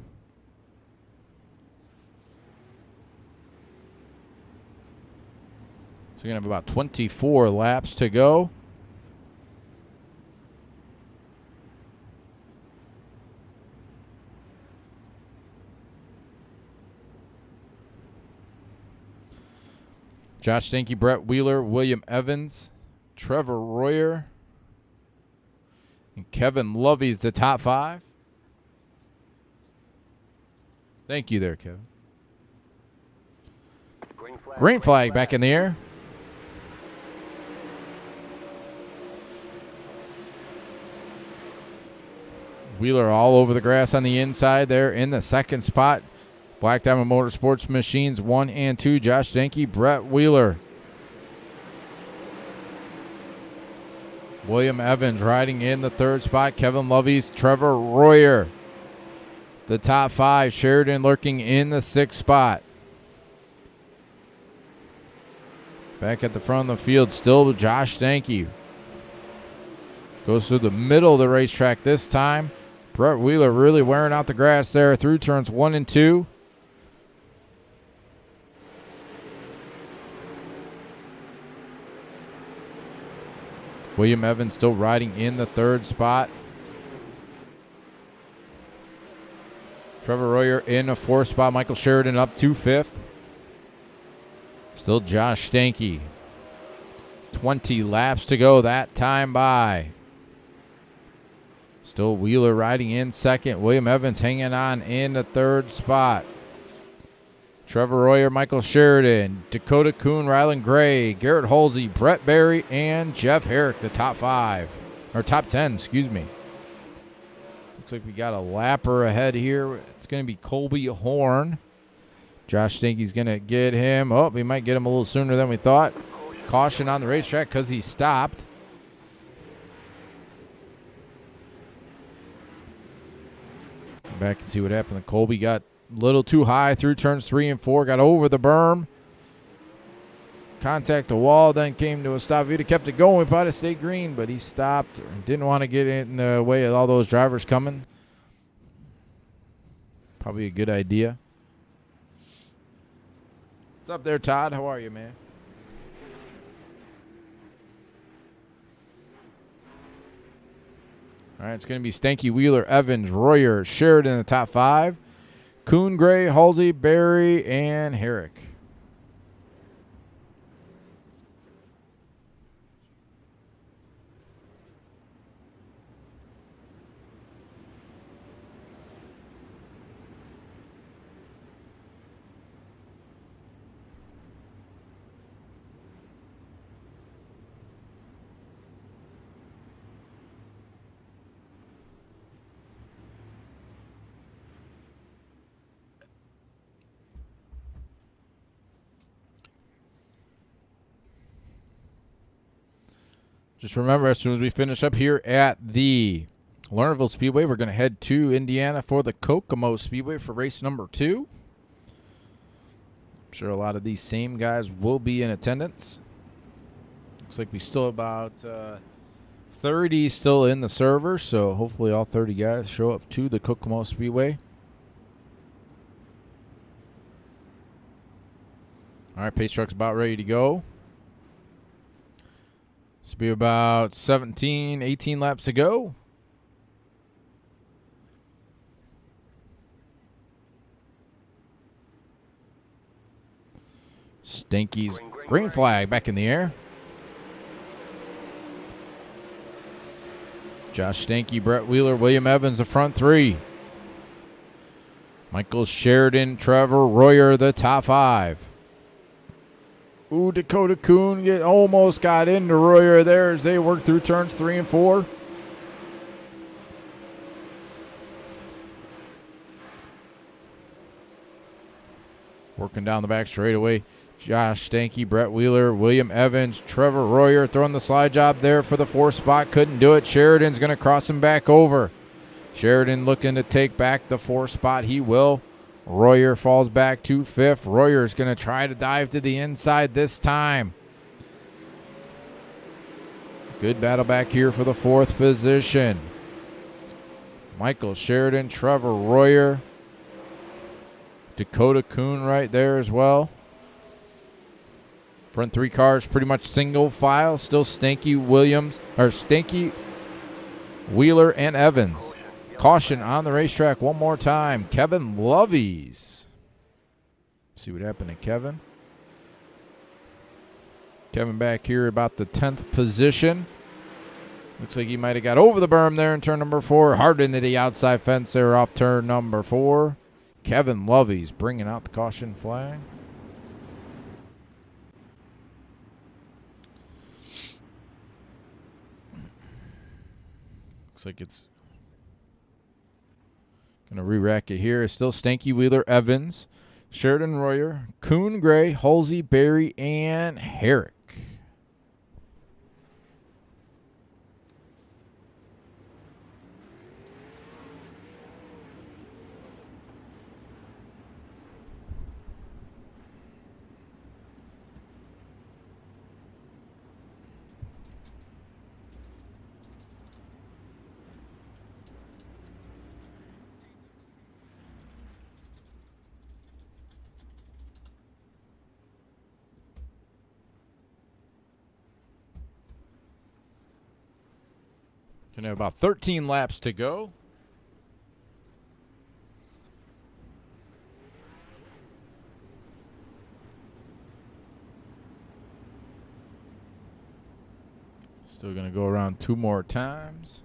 So you're going to have about 24 laps to go. Josh Stanky, Brett Wheeler, William Evans, Trevor Royer, and Kevin Lovey's the top 5. Thank you there, Kevin. Green flag back in the air. Wheeler all over the grass on the inside there in the 2nd spot. Black Diamond Motorsports Machines 1 and 2. Josh Stanky, Brett Wheeler. William Evans riding in the 3rd spot. Kevin Lovey's Trevor Royer. The top 5. Sheridan lurking in the 6th spot. Back at the front of the field, still Josh Stanky. Goes through the middle of the racetrack this time. Brett Wheeler really wearing out the grass there through turns 1 and 2. William Evans still riding in the 3rd spot. Trevor Royer in a 4th spot. Michael Sheridan up to 5th. Still Josh Stanky. 20 laps to go that time by. Still Wheeler riding in 2nd. William Evans hanging on in the 3rd spot. Trevor Royer, Michael Sheridan, Dakota Kuhn, Rylan Gray, Garrett Halsey, Brett Berry, and Jeff Herrick, the top 5. Or top 10, excuse me. Looks like we got a lapper ahead here. It's going to be Colby Horn. Josh Stanky's going to get him. Oh, we might get him a little sooner than we thought. Caution on the racetrack because he stopped. Come back and see what happened. Colby got little too high through turns 3 and 4. Got over the berm. Contact the wall, then came to a stop. If he'd have kept it going, we probably stayed green, but he stopped. Didn't want to get in the way of all those drivers coming. Probably a good idea. What's up there, Todd? How are you, man? All right, it's going to be Stanky, Wheeler, Evans, Royer, Sheridan in the top 5. Kuhn, Gray, Halsey, Barry, and Herrick. Just remember, as soon as we finish up here at the Lernerville Speedway, we're going to head to Indiana for the Kokomo Speedway for race number 2. I'm sure a lot of these same guys will be in attendance. Looks like we still have about 30 still in the server, so hopefully all 30 guys show up to the Kokomo Speedway. All right, pace truck's about ready to go. This will be about 17, 18 laps to go. Stanky's green flag back in the air. Josh Stanky, Brett Wheeler, William Evans, the front 3. Michael Sheridan, Trevor Royer, the top 5. Ooh, Dakota Kuhn almost got into Royer there as they work through turns 3 and 4. Working down the back straightaway. Josh Stanky, Brett Wheeler, William Evans, Trevor Royer throwing the slide job there for the 4th spot. Couldn't do it. Sheridan's going to cross him back over. Sheridan looking to take back the 4th spot. He will. Royer falls back to 5th. Royer's going to try to dive to the inside this time. Good battle back here for the 4th position. Michael Sheridan, Trevor Royer, Dakota Kuhn right there as well. Front 3 cars pretty much single file. Still Stanky Wheeler and Evans. Caution on the racetrack one more time. Kevin Lovies. See what happened to Kevin. Kevin back here about the 10th position. Looks like he might have got over the berm there in turn number 4. Hard into the outside fence there off turn number 4. Kevin Lovies bringing out the caution flag. Looks like it's going to re-rack it here. It's still Stanky, Wheeler, Evans, Sheridan, Royer, Kuhn, Gray, Halsey, Barry, and Herrick. Gonna have about 13 laps to go. Still gonna go around 2 more times.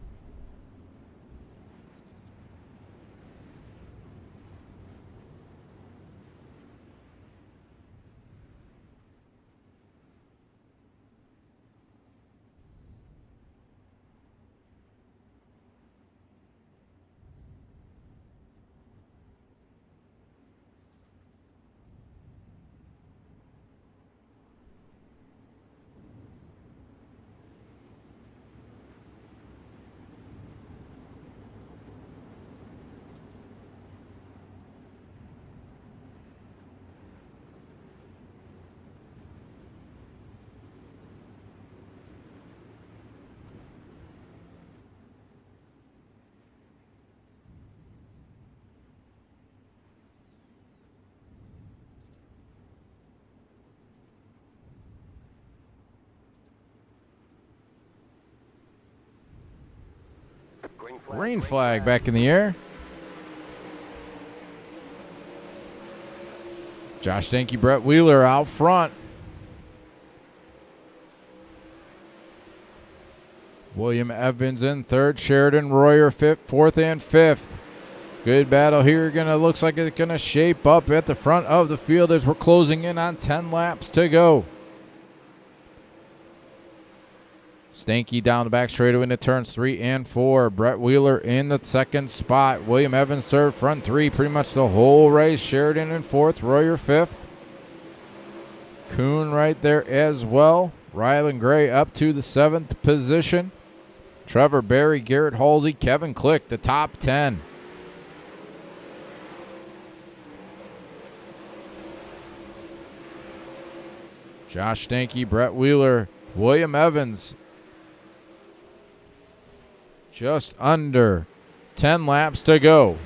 Green flag back in the air. Josh Stanky, Brett Wheeler out front. William Evans in third. Sheridan Royer fourth and fifth. Good battle here. Looks like it's gonna shape up at the front of the field as we're closing in on 10 laps to go. Stanky down the back straightaway into turns 3 and 4. Brett Wheeler in the second spot. William Evans third, front 3 pretty much the whole race. Sheridan in fourth, Royer fifth. Kuhn right there as well. Rylan Gray up to the 7th position. Trevor Berry, Garrett Halsey, Kevin Click, the top 10. Josh Stanky, Brett Wheeler, William Evans. Just under 10 laps to go.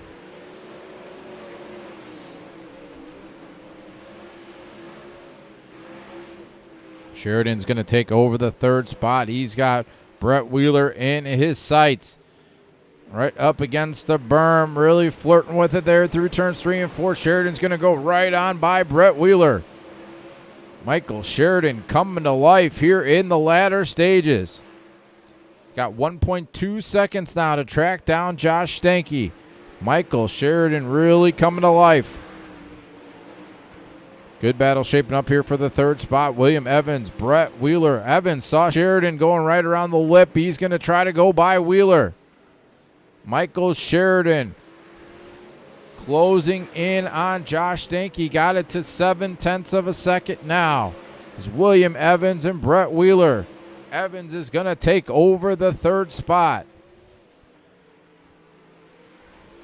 Sheridan's going to take over the third spot. He's got Brett Wheeler in his sights. Right up against the berm, really flirting with it there through turns 3 and 4. Sheridan's going to go right on by Brett Wheeler. Michael Sheridan coming to life here in the latter stages. Got 1.2 seconds now to track down Josh Stanky. Michael Sheridan really coming to life. Good battle shaping up here for the third spot. William Evans, Brett Wheeler. Evans saw Sheridan going right around the lip. He's going to try to go by Wheeler. Michael Sheridan closing in on Josh Stanky. Got it to 0.7 of a second now. It's William Evans and Brett Wheeler. Evans is going to take over the third spot.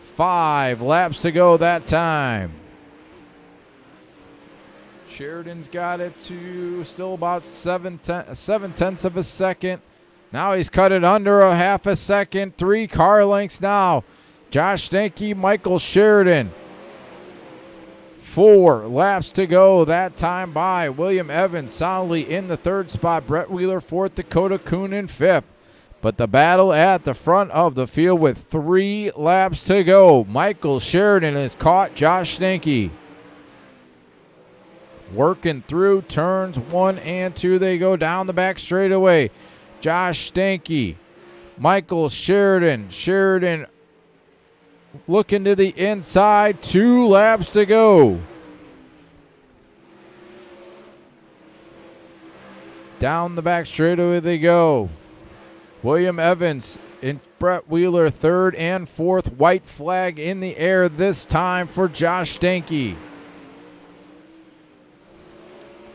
5 laps to go that time. Sheridan's got it to still about 0.7 of a second. Now he's cut it under a half a second. 3 car lengths now. Josh Stanky, Michael Sheridan. 4 laps to go that time by. William Evans solidly in the third spot. Brett Wheeler fourth. Dakota Kuhn in fifth. But the battle at the front of the field with 3 laps to go. Michael Sheridan has caught Josh Stanky. Working through turns 1 and 2. They go down the back straightaway. Josh Stanky, Michael Sheridan. Sheridan looking to the inside. 2 laps to go. Down the back straightaway they go. William Evans and Brett Wheeler third and fourth. White flag in the air this time for Josh Stanky.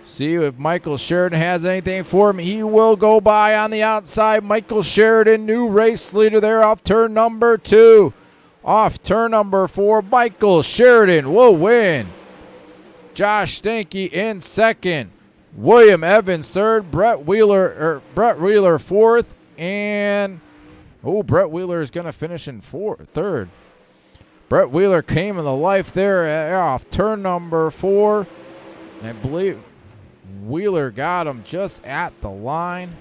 See if Michael Sheridan has anything for him. He will go by on the outside. Michael Sheridan, new race leader there off turn number 2. Off turn number 4, Michael Sheridan will win. Josh Stanky in second. William Evans third. Brett Wheeler fourth. And Brett Wheeler is going to finish in third. Brett Wheeler came in the life there off turn number 4. And I believe Wheeler got him just at the line.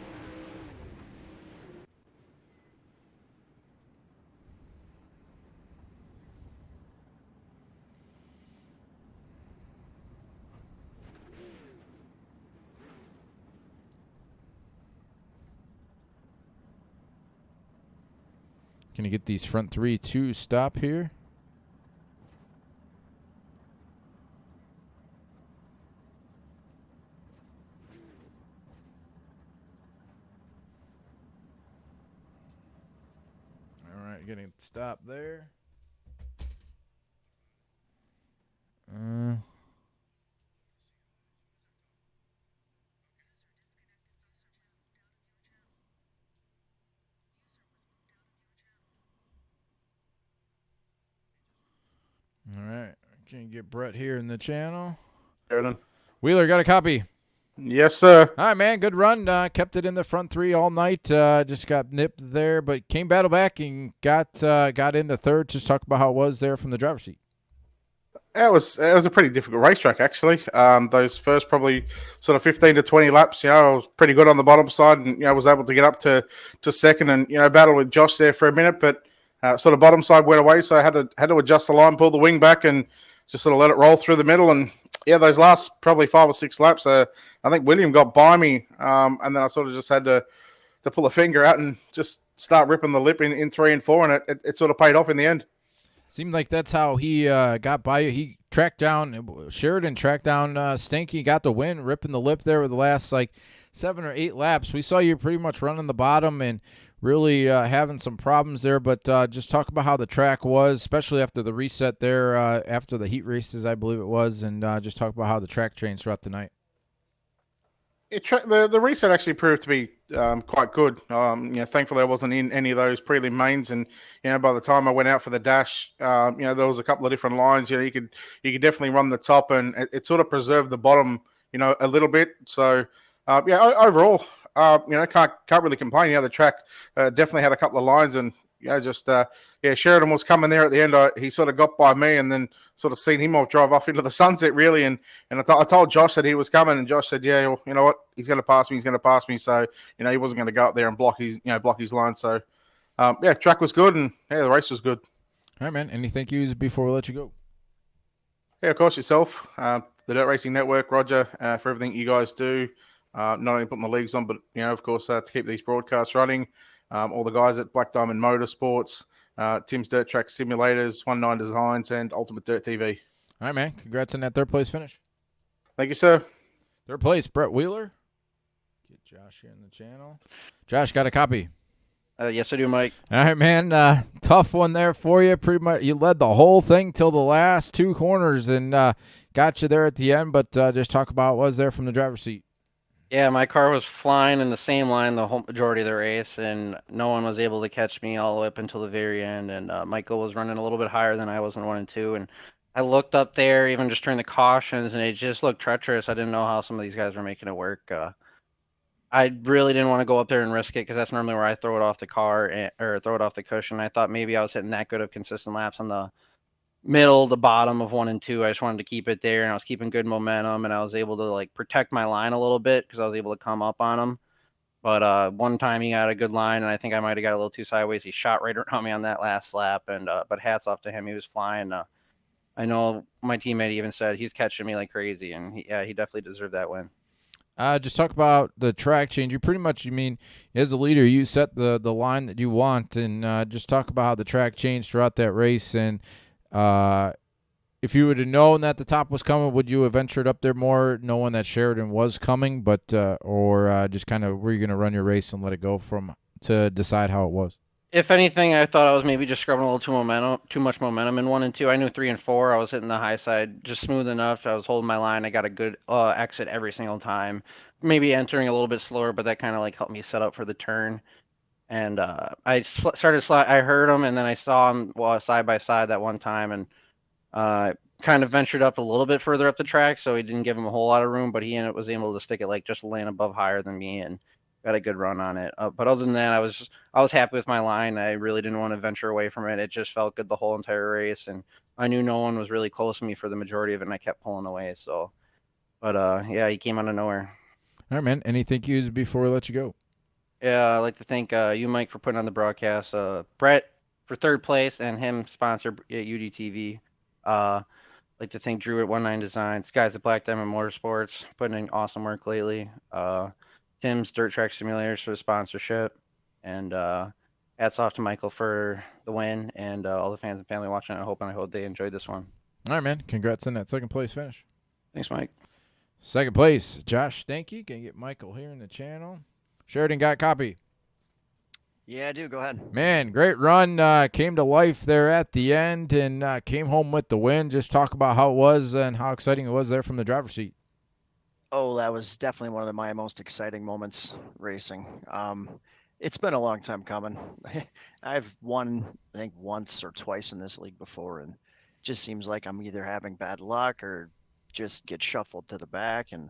Can you get these front 3 to stop here? All right, getting stopped there. All right, can you get Brett here in the channel? Sheridan. Wheeler, got a copy? Yes, sir. All right, man, good run. Kept it in the front 3 all night. Just got nipped there, but came battle back and got into third. Just talk about how it was there from the driver's seat. It was a pretty difficult racetrack, actually. Those first probably sort of 15 to 20 laps, I was pretty good on the bottom side and, was able to get up to second and, battle with Josh there for a minute. But sort of bottom side went away, so I had to adjust the line, pull the wing back, and just sort of let it roll through the middle. And yeah, those last probably 5 or 6 laps, I think William got by me, and then I sort of just had to pull a finger out and just start ripping the lip in 3 and 4, and it sort of paid off in the end. Seemed like that's how he got by you. He tracked down Sheridan, tracked down Stinky, got the win, ripping the lip there with the last like 7 or 8 laps. We saw you pretty much running the bottom and really having some problems there. But just talk about how the track was, especially after the reset there, after the heat races, I believe it was, and just talk about how the track changed throughout the night. The reset actually proved to be quite good. Thankfully I wasn't in any of those prelim mains, and by the time I went out for the dash, there was a couple of different lines. You could definitely run the top, and it sort of preserved the bottom, a little bit. So overall, can't really complain. The track definitely had a couple of lines, and Sheridan was coming there at the end. He sort of got by me, and then sort of seen him drive off into the sunset, really. And I told Josh that he was coming, and Josh said, "Yeah, well, you know what? He's going to pass me. He's going to pass me." So he wasn't going to go up there and block his line. So track was good, and the race was good. All right, man. Any thank yous before we let you go? Yeah, of course, yourself, the Dirt Racing Network, Roger, for everything you guys do. Not only putting the leagues on, but of course, to keep these broadcasts running. All the guys at Black Diamond Motorsports, Tim's Dirt Track Simulators, 19 Designs, and Ultimate Dirt TV. All right, man. Congrats on that 3rd place finish. Thank you, sir. 3rd place, Brett Wheeler. Get Josh here in the channel. Josh, got a copy? Yes, I do, Mike. All right, man. Tough one there for you. Pretty much, you led the whole thing till the last 2 corners and got you there at the end. But just talk about what was there from the driver's seat. Yeah, my car was flying in the same line the whole majority of the race, and no one was able to catch me all the way up until the very end. And Michael was running a little bit higher than I was in 1 and 2. And I looked up there, even just during the cautions, and it just looked treacherous. I didn't know how some of these guys were making it work. I really didn't want to go up there and risk it, because that's normally where I throw it off the car or throw it off the cushion. I thought maybe I was hitting that good of consistent laps on the middle to bottom of 1 and 2. I just wanted to keep it there, and I was keeping good momentum, and I was able to protect my line a little bit because I was able to come up on him. But one time he got a good line, and I think I might have got a little too sideways. He shot right around me on that last lap, and but hats off to him. He was flying. I know my teammate even said he's catching me like crazy, and he definitely deserved that win. Just talk about the track change. You pretty much, as a leader, you set the line that you want, and just talk about how the track changed throughout that race. And if you would have known that the top was coming, would you have ventured up there more, knowing that Sheridan was coming, but or just kind of were you going to run your race and let it go to decide how it was? If anything, I thought I was maybe just scrubbing a little too much momentum in 1 and 2. I knew 3 and 4, I was hitting the high side just smooth enough. I was holding my line. I got a good exit every single time. Maybe entering a little bit slower, but that kind of helped me set up for the turn. And I heard him, and then I saw him side by side that one time, and kind of ventured up a little bit further up the track, so he didn't give him a whole lot of room, but he was able to stick it just a lane above higher than me, and got a good run on it. But other than that, I was happy with my line. I really didn't want to venture away from it. It just felt good the whole entire race, and I knew no one was really close to me for the majority of it, and I kept pulling away. So, but yeah, he came out of nowhere. All right, man. Any thank yous before we let you go? Yeah, I'd like to thank you, Mike, for putting on the broadcast. Brett for 3rd place, and him sponsor at UDTV. Like to thank Drew at 19 Designs, guys at Black Diamond Motorsports, putting in awesome work lately. Tim's Dirt Track Simulators for the sponsorship, and hats off to Michael for the win, and all the fans and family watching. I hope they enjoyed this one. All right, man. Congrats on that 2nd place finish. Thanks, Mike. 2nd place, Josh Stanky. Can get Michael here in the channel. Sheridan got a copy. Yeah, I do. Go ahead. Man, great run. Came to life there at the end and came home with the win. Just talk about how it was and how exciting it was there from the driver's seat. Oh, that was definitely one of my most exciting moments racing. It's been a long time coming. I've won, I think, once or twice in this league before, and it just seems like I'm either having bad luck or just get shuffled to the back and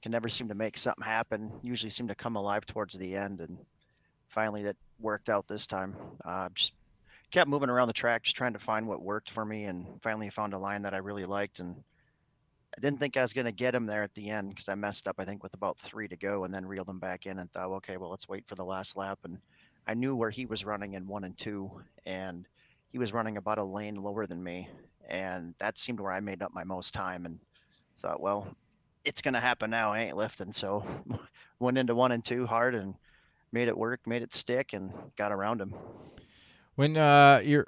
can never seem to make something happen. Usually seem to come alive towards the end, and finally that worked out this time. Just kept moving around the track, just trying to find what worked for me, and finally found a line that I really liked. And I didn't think I was going to get him there at the end because I messed up, I think, with about 3 to go, and then reeled him back in and thought, okay, well, let's wait for the last lap. And I knew where he was running in 1 and 2, and he was running about a lane lower than me, and that seemed where I made up my most time. And thought, well, it's gonna happen now. I ain't lifting, so went into 1 and 2 hard and made it work, made it stick, and got around him. When you're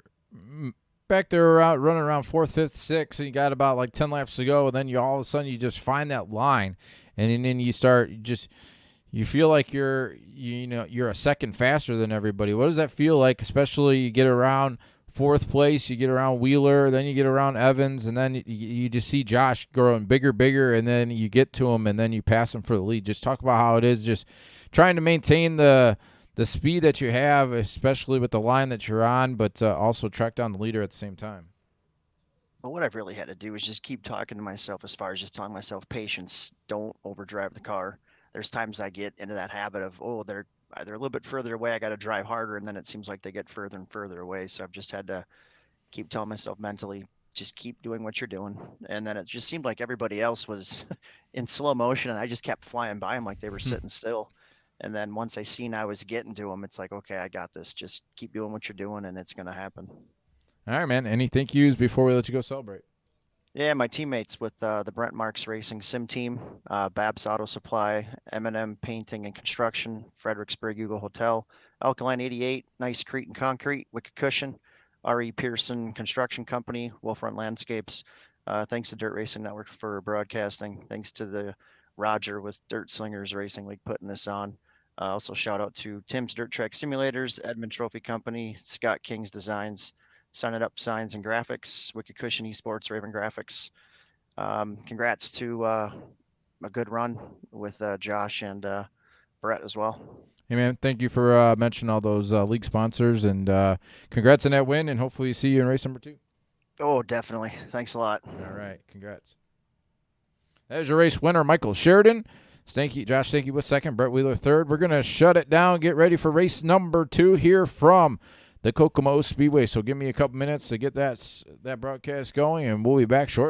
back there running around 4th, 5th, 6th, and you got about like 10 laps to go, and then you all of a sudden you just find that line, and then you start you feel like you're a second faster than everybody. What does that feel like? Especially you get around 4th place, you get around Wheeler, then you get around Evans, and then you just see Josh growing bigger, and then you get to him, and then you pass him for the lead. Just talk about how it is just trying to maintain the speed that you have, especially with the line that you're on, but also track down the leader at the same time. But what I've really had to do is just keep talking to myself, as far as just telling myself, patience, don't overdrive the car. There's times I get into that habit of, oh, they're a little bit further away, I got to drive harder, and then it seems like they get further and further away. So I've just had to keep telling myself mentally, just keep doing what you're doing. And then it just seemed like everybody else was in slow motion, and I just kept flying by them like they were sitting still. And then once I seen I was getting to them, it's like, okay, I got this. Just keep doing what you're doing, and it's going to happen. All right, man. Any thank yous before we let you go celebrate? Yeah, my teammates with the Brent Marks Racing Sim Team, Babs Auto Supply, M&M Painting and Construction, Fredericksburg Eagle Hotel, Alkaline 88, Nice Crete and Concrete, Wicked Cushion, R.E. Pearson Construction Company, Wolfront Landscapes. Thanks to Dirt Racing Network for broadcasting. Thanks to the Roger with Dirt Slingers Racing League putting this on. Also shout out to Tim's Dirt Track Simulators, Edmond Trophy Company, Scott King's Designs, Sign It Up Signs and Grafixx, Wicked Cushion eSports, Raven Graphics. Congrats to a good run with Josh and Brett as well. Hey, man, thank you for mentioning all those league sponsors, and congrats on that win, and hopefully see you in race number 2. Oh, definitely. Thanks a lot. All right, congrats. There's your race winner, Michael Sheridan. Josh Stanky was second, Brett Wheeler third. We're going to shut it down, get ready for race number 2 here from the Kokomo Speedway. So give me a couple minutes to get that broadcast going, and we'll be back shortly.